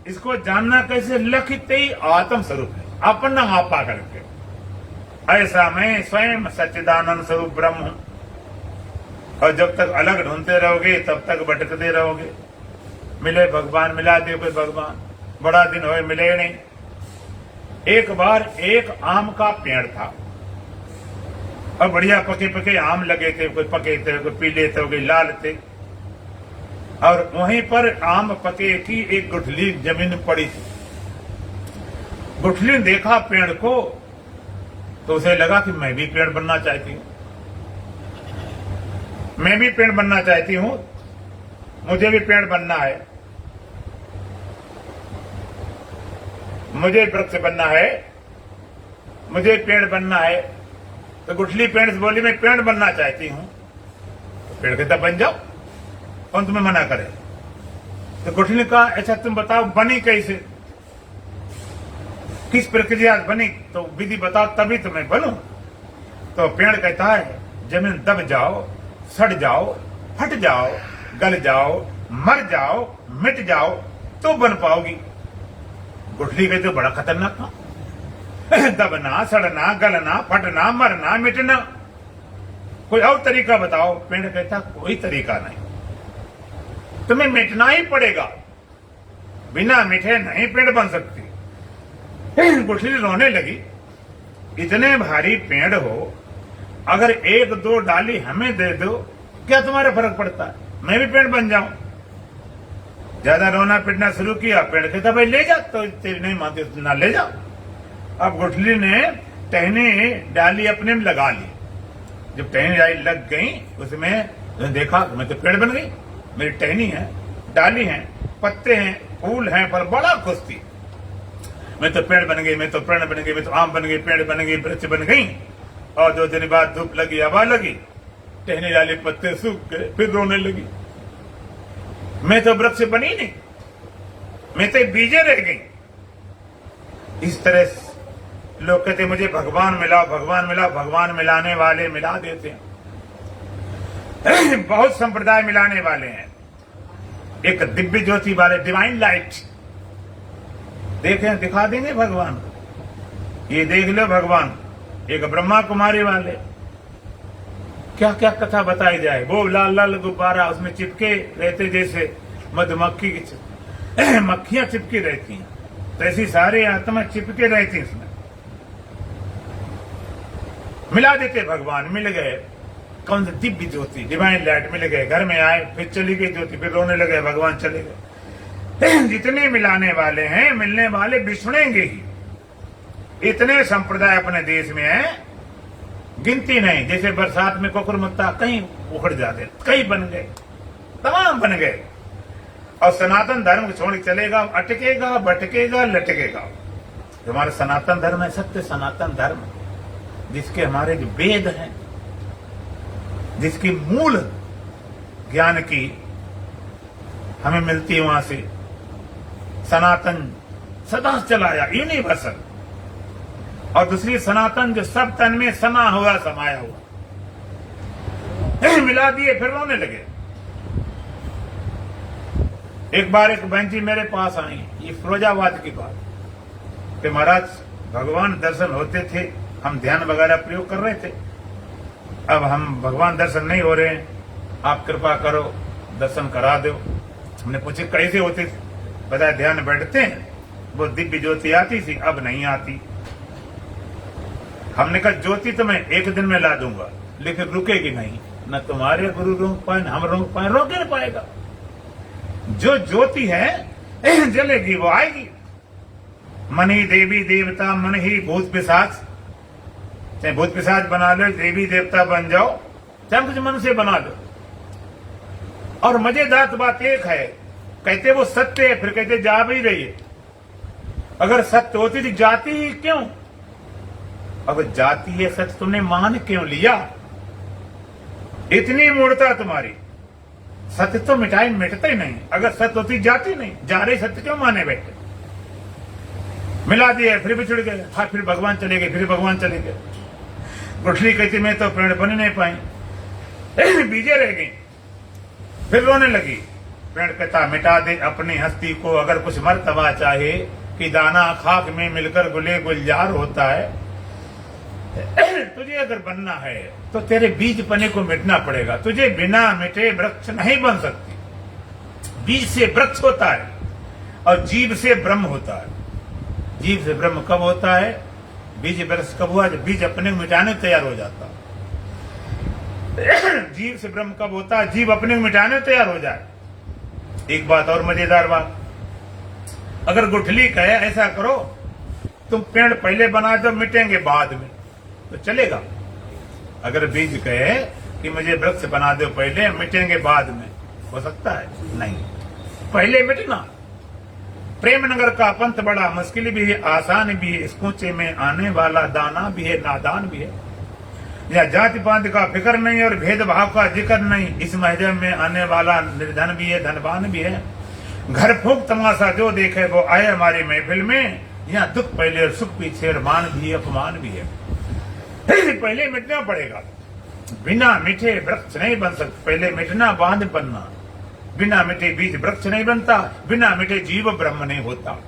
इसको जानना कैसे? लखिते आत्म स्वरूप है, अपना आपा करके। ऐसा मैं स्वयं सच्चिदानंद स्वरूप ब्रह्म हूं। और जब तक अलग ढूंढते रहोगे तब तक भटकते रहोगे। मिले भगवान, मिला दे कोई भगवान, बड़ा दिन हुए मिले नहीं। एक बार एक आम का पेड़ था और बढ़िया पके पके आम लगे थे, कोई पके थे, कोई पीले थे, कोई लाल थे। और वहीं पर आम पके की एक गुठली जमीन पड़ी थी। गुठली ने देखा पेड़ को तो उसे लगा कि मैं भी पेड़ बनना चाहती हूं, मैं भी पेड़ बनना चाहती हूं, मुझे भी पेड़ बनना है, मुझे वृक्ष बनना है, मुझे पेड़ बनना है। तो गुठली पेड़ से बोली मैं पेड़ बनना चाहती हूं। तो पेड़ कहता बन जाओ, कौन तुम्हें मना करे। तो गुठली ने कहा अच्छा तुम बताओ बनी कैसे, किस प्रक्रिया से बनी, तो विधि बताओ तभी तो मैं बनूं। तो पेड़ कहता है जमीन दब जाओ, सड़ जाओ, फट जाओ, गल जाओ, मर जाओ, मिट जाओ तो बन पाओगी। गुठली कहते बड़ा खतरनाक था, दबना, सड़ना, गलना, फटना, मरना, मिटना, कोई और तरीका बताओ। पेड़ कहता कोई तरीका नहीं, तुम्हें मिटना ही पड़ेगा, बिना मिटे नहीं पेड़ बन सकती। गुठली रोने लगी, इतने भारी पेड़ हो, अगर एक दो डाली हमें दे दो क्या तुम्हारा फर्क पड़ता है, मैं भी पेड़ बन जाऊं। ज्यादा रोना पिटना शुरू किया। पेड़ कहता भाई ले जा, तो तेरी नहीं मानती ना ले जाओ। अब गुठली ने टहनी डाली अपने में लगा ली। जब टहनी डाली लग गई उसमें देखा मैं तो पेड़ बन गई, मेरी टहनी है, डाली है, पत्ते हैं, फूल हैं, पर बड़ा खुश थी। मैं तो पेड़ बन गई, मैं तो पेड़ बन गई, मैं तो आम बन गई, पेड़ बन गई, वृक्ष बन गई। और 2 दिन बाद धूप लगी, हवा लगी, टहनी डाली, पत्ते सूख गए, फिर रोने लगी। मैं तो वृक्ष बनी नहीं, मैं तो बीजे रह गई। इस तरह लोग कहते मुझे भगवान मिलाओ, भगवान मिलाओ, भगवान मिलाने वाले मिला देते हैं। बहुत संप्रदाय मिलाने वाले हैं। एक दिव्य ज्योति वाले, डिवाइन लाइट देखें, दिखा देंगे भगवान, ये देख लो भगवान। एक ब्रह्मा कुमारी वाले, क्या क्या कथा बताई जाए। वो लाल लाल गुब्बारा उसमें चिपके रहते जैसे मधुमक्खी की मक्खियां चिपकी रहती हैं, तो ऐसी सारी आत्मा चिपके रहती इसमें। मिला देते भगवान, मिल गए। कौन सी दिव्य ज्योति, डिवाइन लाइट मिल गए। घर में आए, फिर चली गई ज्योति, फिर रोने लगे, भगवान चले गए। जितने मिलाने वाले हैं, मिलने वाले बिछड़ेंगे ही। इतने संप्रदाय अपने देश में है, गिनती नहीं। जैसे बरसात में कोकरमुत्ता कहीं उखड़ जाते, कई बन गए, तमाम बन गए। और सनातन धर्म को छोड़ चलेगा, अटकेगा, भटकेगा, लटकेगा। जो हमारा सनातन धर्म है, सत्य सनातन धर्म, जिसके हमारे जो वेद हैं, जिसकी मूल ज्ञान की हमें मिलती है, वहां से सनातन सदा चलाया, यूनिवर्सल। और दूसरी सनातन जो सब तन में समा हुआ, समाया हुआ। मिला दिए, फिर रोने लगे। एक बार एक बहन जी मेरे पास आई, ये फिरोजाबाद की बात, कि महाराज भगवान दर्शन होते थे, हम ध्यान वगैरह प्रयोग कर रहे थे, अब हम भगवान दर्शन नहीं हो रहे हैं, आप कृपा करो दर्शन करा दो। हमने पूछे कैसे होते थे, बताया ध्यान बैठते हैं, वो दिव्य ज्योति आती थी, अब नहीं आती। हमने कहा ज्योति तो मैं एक दिन में ला दूंगा, लेकिन रुकेगी नहीं, न तुम्हारे गुरु रोक पाए, न हम रोक पाए, रोक ही नहीं पाएगा। जो ज्योति है जलेगी, वो आएगी। मन ही देवी देवता, मन ही भूत पिशाच, चाहे भूत पिशाच बना लो, देवी देवता बन जाओ, चाहे कुछ मन से बना लो। और मजेदार बात एक है, कहते वो सत्य है, फिर कहते जा भी रही है। अगर सत्य होती थी जाती ही क्यों? अगर जाती है सत्य, तुमने मान क्यों लिया? इतनी मूर्खता तुम्हारी। सत्य तो मिटाई मिटते ही नहीं, अगर सत्य होती जाती नहीं, जा रही सत्य क्यों माने बैठे? मिला दिए, फिर बिछड़ गए, हाँ फिर भगवान चले गए, फिर भगवान चले गए। गुठली कहती मैं तो पेड़ बन नहीं पाई, बीजे रह गई, फिर रोने लगी। पेड़ कहता मिटा दे अपनी हस्ती को, अगर कुछ मर्तबा चाहे कि दाना खाक में मिलकर गुले गुलजार होता है। तुझे अगर बनना है तो तेरे बीज पने को मिटना पड़ेगा, तुझे बिना मिटे वृक्ष नहीं बन सकती। बीज से वृक्ष होता है, और जीव से ब्रह्म होता है। जीव से ब्रह्म कब होता है? बीज वृक्ष कब हुआ? जब बीज अपने को मिटाने तैयार हो जाता। जीव से ब्रह्म कब होता है? जीव अपने को मिटाने तैयार हो जाए। एक बात और मजेदार बात, अगर गुठली कहे ऐसा करो, तुम पेड़ पहले बना दो, मिटेंगे बाद में, तो चलेगा? अगर बीज कहे कि मुझे वृक्ष बना दो पहले, मिटेंगे बाद में, हो सकता है? नहीं, पहले मिटना। प्रेम नगर का पंथ बड़ा मुश्किल भी है, आसान भी है, इस कूचे में आने वाला दाना भी है, नादान भी है। या जाति पात का फिक्र नहीं और भेदभाव का जिक्र नहीं, इस महजब में आने वाला निर्धन भी है, धनवान भी है। घर फूक तमाशा जो देखे वो आए हमारी महफिल में, यहाँ दुख पहले और सुख पीछे, और मान भी है, अपमान भी है। पहले मिटना पड़ेगा, बिना मिटे वृक्ष नहीं बन सकते। पहले मिटना, बांध बनना। बिना मिटे बीज वृक्ष नहीं बनता, बिना मिटे जीव ब्रह्म नहीं होता।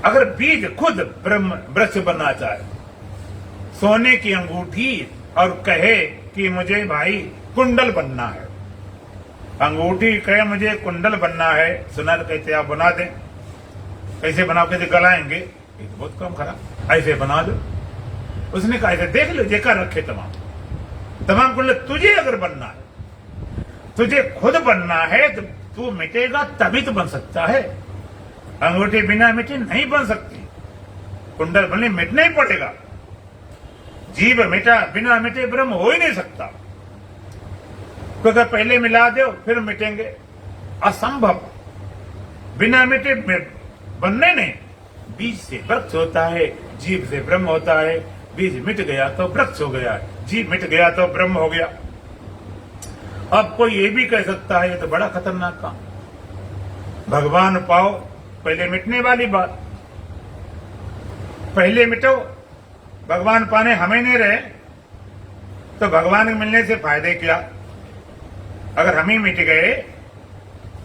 अगर बीज खुद ब्रह्म वृक्ष बनना चाहे, सोने की अंगूठी और कहे कि मुझे भाई कुंडल बनना है, अंगूठी कहे मुझे कुंडल बनना है, सुनार कहते आप बना दें। कैसे बनाओ? कहते गलाएंगे, ये तो बहुत कम खराब, ऐसे बना दो। उसने कहा ऐसे देख लो, जेकर रखे तमाम कुंडल। तुझे अगर बनना है, तुझे खुद बनना है, तो तू मिटेगा तभी तो बन सकता है। अंगूठी बिना मिटे नहीं बन सकती, कुंडल बनने मिटना ही पड़ेगा। जीव मिटा, बिना मिटे ब्रह्म हो ही नहीं सकता। तो अगर पहले मिला दो फिर मिटेंगे, असंभव। बिना मिटे बनने नहीं। बीज से वृक्ष होता है, जीव से ब्रह्म होता है। बीज मिट गया तो वृक्ष हो गया, जीव मिट गया तो ब्रह्म हो गया। अब कोई ये भी कह सकता है ये तो बड़ा खतरनाक काम, भगवान पाओ, पहले मिटने वाली बात। पहले मिटो, भगवान पाने हमें नहीं रहे तो भगवान के मिलने से फायदे क्या? अगर हम ही मिट गए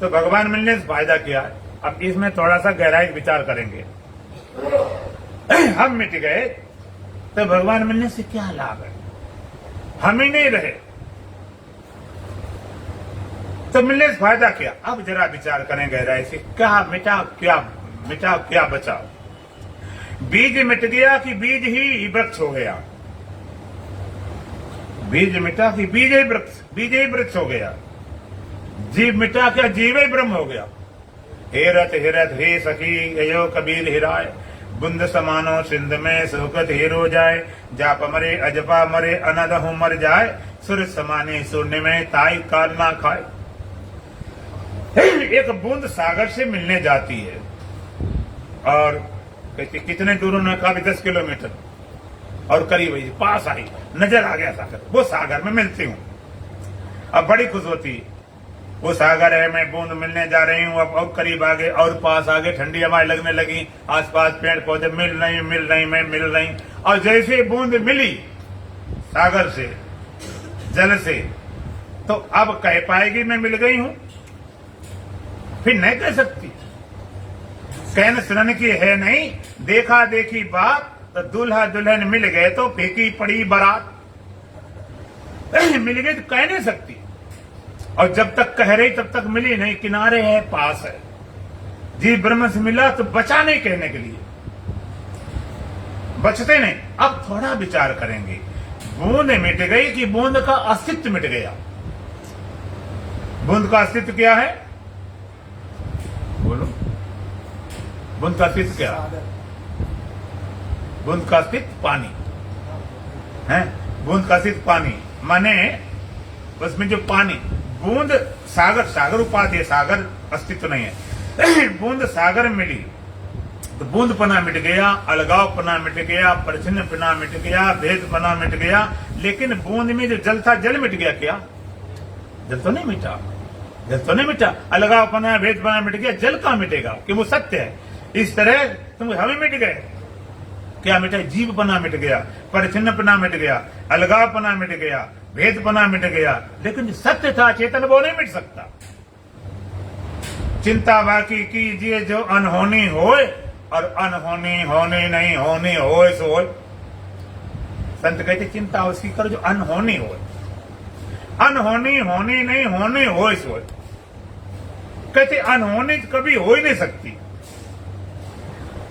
तो भगवान मिलने से फायदा क्या? अब इसमें थोड़ा सा गहराई विचार करेंगे। हम मिट गए तो भगवान मिलने से क्या लाभ है? हम ही नहीं रहे तो मिलने से फायदा क्या? अब जरा विचार करें गहराई से, क्या मिटा, क्या बचा? बीज मिट गया कि बीज ही वृक्ष हो गया? बीज मिटा कि बीज ही वृक्ष हो गया? जीव मिटा क्या जीव ही ब्रह्म हो गया? हेरत हेरत हे सखी अयो कबीर हिराय, बुंद समानो सिंध में सुखत हेरो जाए, जाप मरे अजपा मरे अनद हो मर जाए, सुर समाने शून्य में ताई काल ना खाए। एक बूंद सागर से मिलने जाती है और कहते कितने दूर उन्होंने कहा 10 किलोमीटर, और करीब पास आई, नजर आ गया सागर, वो सागर में मिलती हूँ। अब बड़ी खुश होती, वो सागर है, मैं बूंद मिलने जा रही हूँ। अब और करीब आ गए और पास आ गए, ठंडी हवाएं लगने लगी, आसपास पेड़ पौधे मिल रही, मैं मिल रही। और जैसे बूंद मिली सागर से, जल से, तो अब कह पाएगी मैं मिल गई हूं? फिर नहीं कह सकती। कहन सुनन की है नहीं, देखा देखी बात, तो दूल्हा दुल्हन मिल गए तो फेंकी पड़ी बारात। मिल गई तो कह नहीं सकती, और जब तक कह रही तब तक मिली नहीं, किनारे है, पास है। जी ब्रह्म से मिला तो बचा नहीं कहने के लिए, बचते नहीं। अब थोड़ा विचार करेंगे, बूंद मिट गई कि बूंद का अस्तित्व मिट गया? बूंद का अस्तित्व क्या है? बोलो, बूंद का अस्तित्व क्या है? बूंद का अस्तित्व पानी है। बूंद का अस्तित्व पानी माने उसमें जो पानी, बूंद सागर, सागर उपाधि है, सागर अस्तित्व नहीं है। बूंद सागर मिली तो बूंद पना मिट गया, अलगाव पना मिट गया, परिचिन्न पना मिट गया, भेद पना मिट गया। लेकिन बूंद में जो जल था, जल मिट गया क्या? जल तो नहीं मिटा, जल तो नहीं मिटा। अलगाव पना, भेद पना मिट गया, जल कहां मिटेगा? कि वो सत्य है। इस तरह तुम हमें मिट गए, क्या मिटा? जीव पना मिट गया, परिचिन्न पना मिट गया, अलगाव पना मिट गया, भेद पना मिट गया। लेकिन जो सत्य था चेतन, वो नहीं मिट सकता। चिंता बाकी कीजिए जो अनहोनी होए, और अनहोनी होनी नहीं, होनी होए सो होए। संत कहते चिंता उसकी करो जो अनहोनी होए, अनहोनी होनी नहीं, होनी होए सो होए। कहते अनहोनी कभी हो ही नहीं सकती।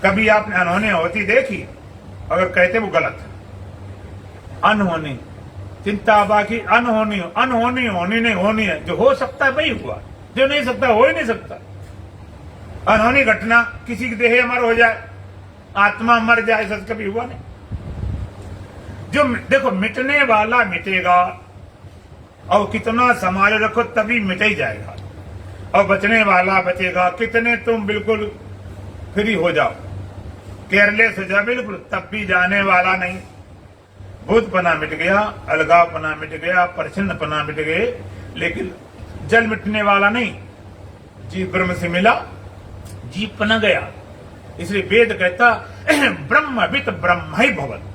कभी आपने अनहोनी होती देखी? अगर कहते वो गलत है। अनहोनी चिंता बाकी अनहोनी होनी नहीं होनी है। जो हो सकता है वही हुआ, जो नहीं सकता हो ही नहीं सकता। अनहोनी घटना किसी की देह अमर हो जाए, आत्मा मर जाए, सच कभी हुआ नहीं। जो देखो मिटने वाला मिटेगा और कितना संभाल रखो तभी मिट ही जाएगा, और बचने वाला बचेगा। कितने तुम बिल्कुल फ्री हो जाओ, केयरलेस हो जाओ बिल्कुल, तब भी जाने वाला नहीं। भूतपना मिट गया, अलगावपना मिट गया, परछिन्नपना मिट गए, लेकिन जल मिटने वाला नहीं। जीव ब्रह्म से मिला, जीव पना गया। इसलिए वेद कहता ब्रह्मवित ब्रह्म ही भवत्।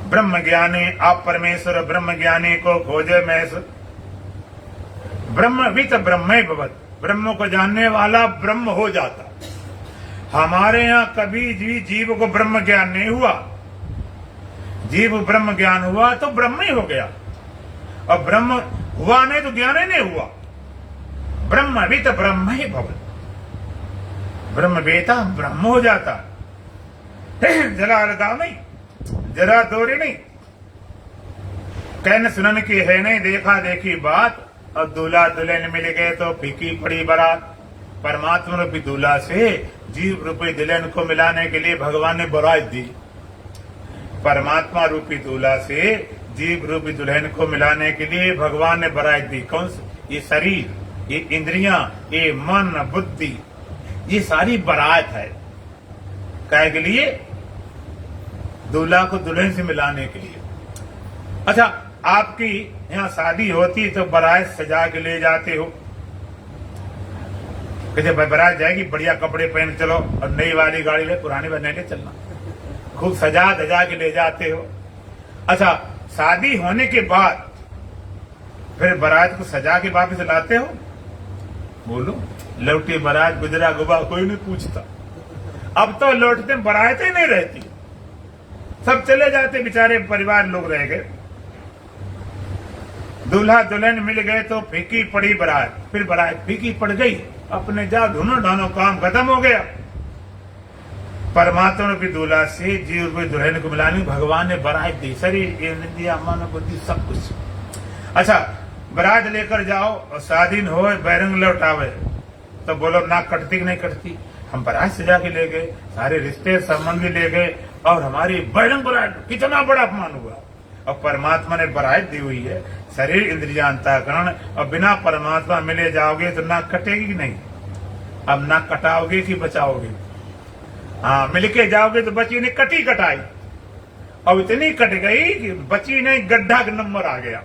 ब्रह्म ज्ञानी आप परमेश्वर ब्रह्म ज्ञानी को खोजे मैस। ब्रह्मवित ब्रह्म ही भवत्। ब्रह्म को जानने वाला ब्रह्म हो जाता। हमारे यहां कभी भी जीव को ब्रह्म ज्ञान नहीं हुआ। जीव ब्रह्म ज्ञान हुआ तो ब्रह्म ही हो गया, और ब्रह्म हुआ नहीं तो ज्ञान ही नहीं हुआ। ब्रह्मवित ब्रह्म ही भवत्। ब्रह्म बेटा ब्रह्म हो जाता। जरा अलगाव नहीं, जरा दूरी नहीं, कहने सुनन की है नहीं, देखा देखी बात। और दूल्हा दुल्हन मिल गए तो फीकी पड़ी बारात। परमात्मा रूपी दूल्हा से जीव रूपी दुल्हन को मिलाने के लिए भगवान ने बारात दी। परमात्मा रूपी दूल्हा से जीव रूपी दुल्हन को मिलाने के लिए भगवान ने बारात दी। कौन सी? ये शरीर, ये इंद्रियां, ये मन बुद्धि, ये सारी बारात है। काय के लिए? दूल्हा को दुल्हन से मिलाने के लिए। अच्छा, आपकी यहाँ शादी होती तो बारात सजा के ले जाते हो। कहते भाई बारात जाएगी, बढ़िया कपड़े पहन चलो, और नई वाली गाड़ी ले, पुरानी वाली नहीं चलना। खूब सजा धजा के ले जाते हो। अच्छा, शादी होने के बाद फिर बारात को सजा के वापस लाते हो? बोलो, लौटी बारात गुजरा गुबा कोई नहीं पूछता। अब तो लौटते बारात ही नहीं रहती, सब चले जाते, बेचारे परिवार लोग रह गए। दूल्हा दुल्हन मिल गए तो फीकी पड़ी बारात। फिर बारात फीकी पड़ गई, अपने जा ढूंढो ढानो काम खत्म हो गया। परमात्मा भी दूल्हा से जीव भी दुल्हन को मिलाने भगवान ने बारात दी। शरीर इंद्रिया मन बुद्धि सब कुछ। अच्छा, बारात लेकर जाओ और शादी हो बैरंग लौटावे तो बोलो ना कटती कि नहीं कटती? हम बारात सजा के ले गए, सारे रिश्ते संबंधी ले गए, और हमारी बैरंग बारात, कितना बड़ा अपमान हुआ। और परमात्मा ने बारात दी हुई है, शरीर इंद्रिया अंतःकरण, और बिना परमात्मा मिले जाओगे तो ना कटेगी कि नहीं? अब ना कटाओगे कि बचाओगे? हाँ, मिलके जाओगे तो बची नहीं, कटी कटाई। अब इतनी कट गई कि बची नहीं, गड्ढा का नंबर आ गया,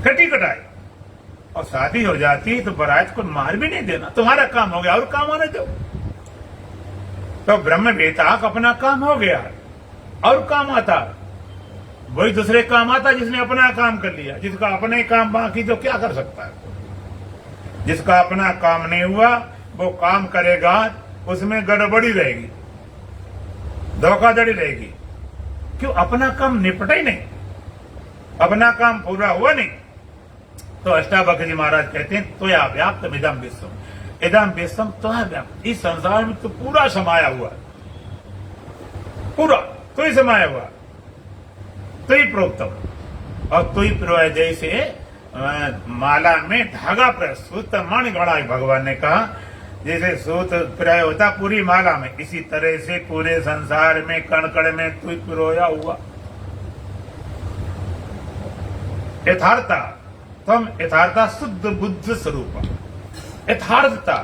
कटी कटाई। और शादी हो जाती तो बारात को मार भी नहीं देना, तुम्हारा काम हो गया, और काम आने दो। तो ब्रह्म बेता का अपना काम हो गया, और काम आता वही दूसरे काम आता जिसने अपना काम कर लिया। जिसका अपने काम बाकी तो क्या कर सकता है? जिसका अपना काम नहीं हुआ वो काम करेगा, उसमें गड़बड़ी रहेगी, धोखाधड़ी रहेगी। क्यों? अपना काम निपटा ही नहीं, अपना काम पूरा हुआ नहीं। तो अष्टावक्र जी महाराज कहते हैं तो या व्याप्त इदम विश्वम, इदम विश्वम तो व्याप्त। इस संसार में तो पूरा समाया हुआ, पूरा तो ही समाया हुआ, तो ही प्रोक्तम। और तो ही प्रोय जैसे माला में धागा पर सूत मण गढ़ा, भगवान ने कहा जैसे सूत प्रय होता पूरी माला में, इसी तरह से पूरे संसार में कण कण में तू पिरोया हुआ। यथार्थता तम यथार्थता शुद्ध बुद्ध स्वरूप। यथार्थता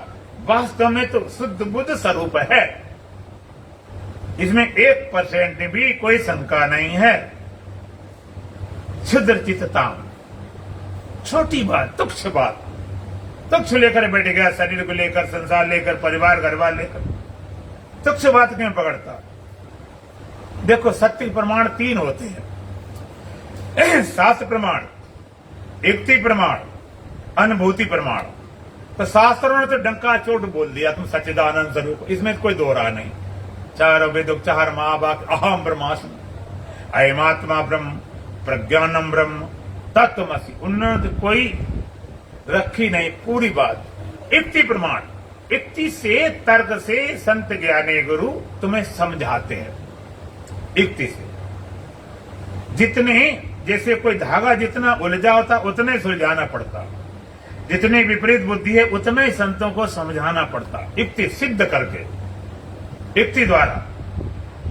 वास्तव में तो शुद्ध बुद्ध स्वरूप है, इसमें 1% भी कोई शंका नहीं है। क्षुद्र चित्तता, छोटी बात, तुच्छ बात, तुच्छ लेकर बैठ गया, शरीर को लेकर, संसार लेकर, परिवार घरवार लेकर, तुच्छ बात क्यों पकड़ता? देखो, सत्य प्रमाण 3 होते हैं, शास्त्र प्रमाण, युक्ति प्रमाण, अनुभूति प्रमाण। तो शास्त्रों ने तो डंका चोट बोल दिया तुम सच्चिदानंद स्वरूप, इसमें कोई दो राह नहीं। 4 वेद, 4 महावाक्य, अहम ब्रह्मास्मि, अयमात्मा ब्रह्म, प्रज्ञानम ब्रह्म, तत्वमसि, उन्होंने कोई रखी नहीं पूरी बात। इक्ति प्रमाण, इक्ति से तर्क से संत ज्ञानी गुरु तुम्हें समझाते हैं। इक्ति से जितने, जैसे कोई धागा जितना उलझा होता उतने सुलझाना पड़ता, जितनी विपरीत बुद्धि है उतना ही संतों को समझाना पड़ता, युक्ति सिद्ध करके, युक्ति द्वारा।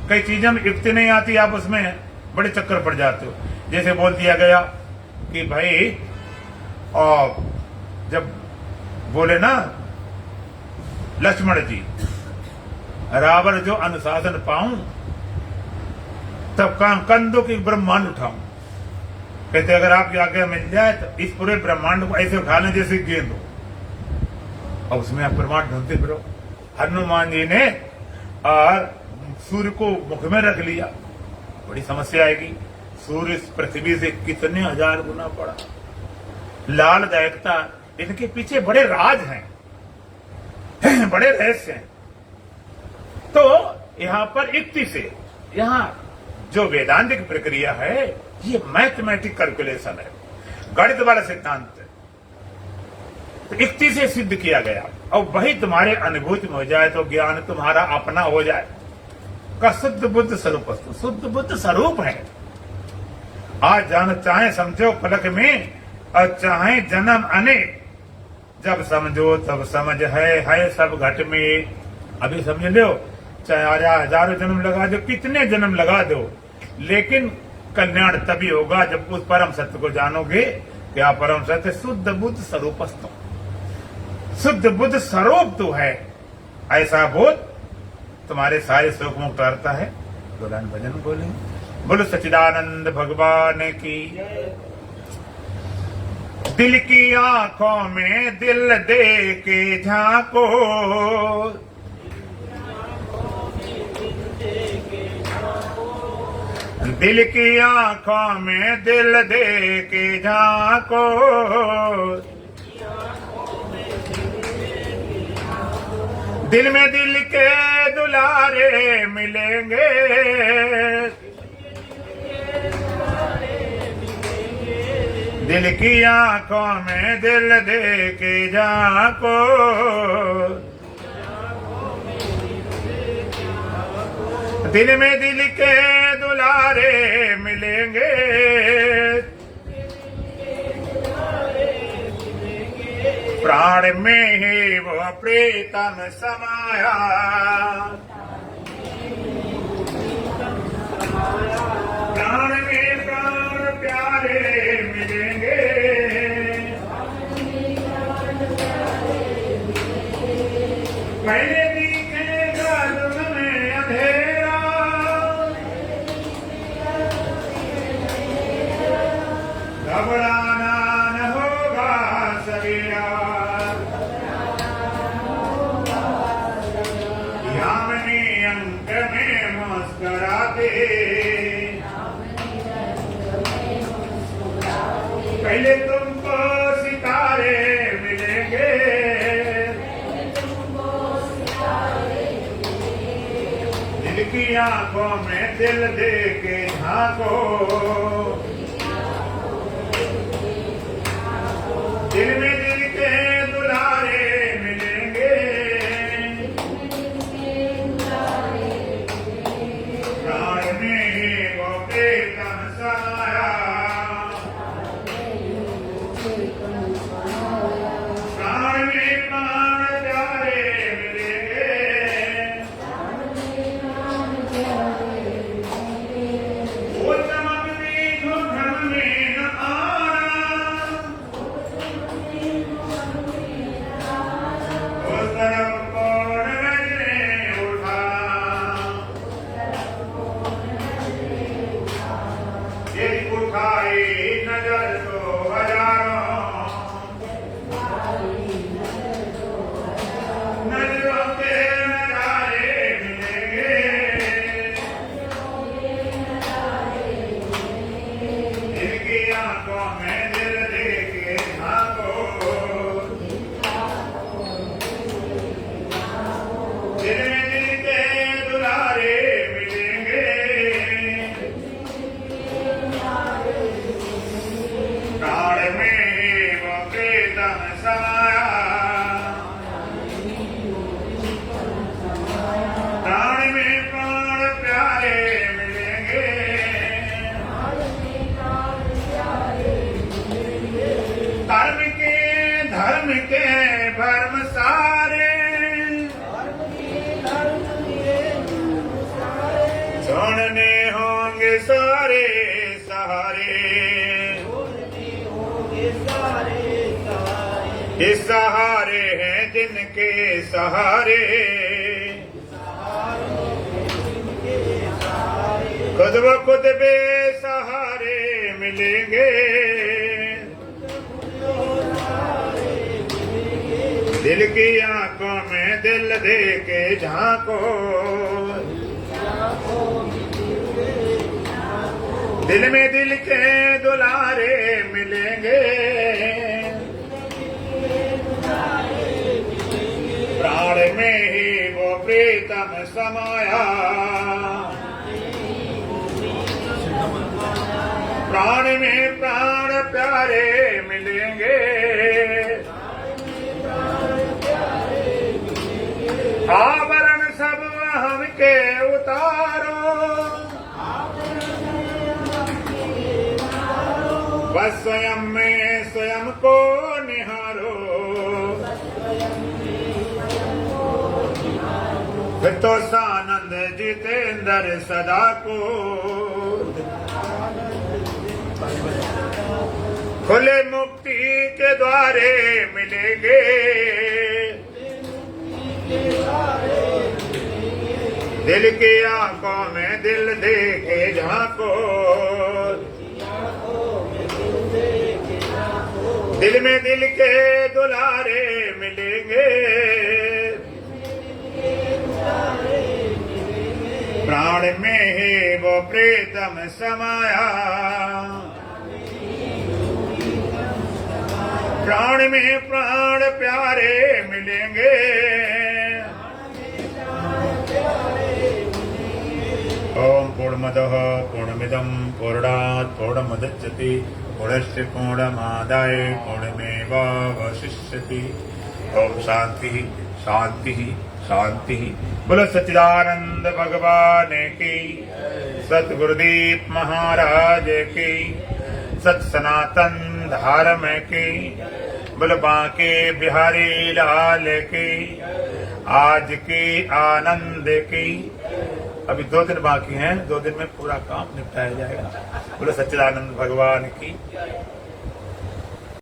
कई चीजों में युक्ति नहीं आती, आप उसमें बड़े चक्कर पड़ जाते हो। जैसे बोल दिया गया कि भाई, और जब बोले ना लक्ष्मण जी, रावण जो अनुशासन पाऊं तब कंधों की ब्रह्मांड उठाऊं। कहते अगर आपकी आज्ञा मिल जाए तो इस पूरे ब्रह्मांड को ऐसे उठा लें जैसे गेंद हो। और उसमें आप ब्रह्मांड ढूंढते फिरो। हनुमान जी ने और सूर्य को मुख में रख लिया, बड़ी समस्या आएगी। सूर्य पृथ्वी से कितने हजार गुना बड़ा, लालदायकता, इनके पीछे बड़े राज हैं, बड़े रहस्य हैं। तो यहां पर युक्ति से, यहां जो वेदांतिक प्रक्रिया है ये मैथमेटिक कैलकुलेशन है, गणित वाला सिद्धांत है। तो युक्ति से सिद्ध किया गया और वही तुम्हारे अनुभूति में हो जाए तो ज्ञान तुम्हारा अपना हो जाए। का शुद्ध बुद्ध स्वरूप, शुद्ध बुद्ध स्वरूप है। आज जान चाहे समझो पलक में और चाहे जन्म अनेक, जब समझो तब समझ है सब घट में। अभी समझ लो, चाहे हजारों जन्म लगा दो, कितने जन्म लगा दो, लेकिन कल्याण तभी होगा जब उस परम सत्य को जानोगे। क्या परम सत्य? शुद्ध बुद्ध स्वरूपस्थ, शुद्ध बुद्ध स्वरूप तो है। ऐसा बोध तुम्हारे सारे शोक मुक्त करता है। गोलान भजन बोलेंगे, बोलो सच्चिदानंद भगवान की। दिल की आंखों में दिल दे के झांको, दिल की आंखों में दिल दे के झांको, दिल में दिल के दुलारे मिलेंगे, दिल की आंखों में दिल दे के झांको, दिल में दिल के दुलारे मिलेंगे, प्राण में ही वो प्रीतम समाया, प्राण में प्राण प्यारे मिलेंगे, पहले दिखेगा जुल्म में अंधेरा, घबराना न होगा सवेरा, यामिनी अंक में मुस्कुराते, पहले तुमको सितारे मिलेंगे, दिल की आंखों में दिल दे के झांको, दिल में दिल के दुलारे मिलेंगे, प्राण में ही वो प्रीतम समाया, प्राण में प्राण प्यारे मिलेंगे, वो चमकती जो धर्म में न आना, सारे सहारे, ये सहारे हैं जिनके सहारे, खुद ब खुद बेसहारे मिलेंगे, दिल की आंखों में दिल दे के झांको, दिल में दिल के दुलारे मिलेंगे, प्राण में ही वो प्रीतम समाया, प्राण में प्राण प्यारे मिलेंगे, आवरण सब हम के उतारो, बस स्वयं में स्वयं को निहारो, फिर तो सानंद जितेंद्र सदा को, खुले मुक्ति के द्वारे मिलेंगे, दिल की आंखों में दिल दे के झांको, दिल में दिल के दुलारे मिलेंगे, प्राण में ही वो प्रीतम समाया, प्राण में प्राण प्यारे मिलेंगे, ओम पूर्णमदः पूर्णमिदं पूर्णात् पूर्णमुदच्यते पूर्णस्य पूर्णमादाय पूर्णमेवावशिष्यते। ओम शांति शांति शांति। बोलो सच्चिदानंद भगवान की, सतगुरुदेव महाराज की, सत सनातन धर्म की, बोलो बांके बिहारी लाल की, आज की आनंद की। अभी 2 दिन बाकी हैं, 2 दिन में पूरा काम निपटाया जाएगा। बोलो सच्चिदानंद भगवान की।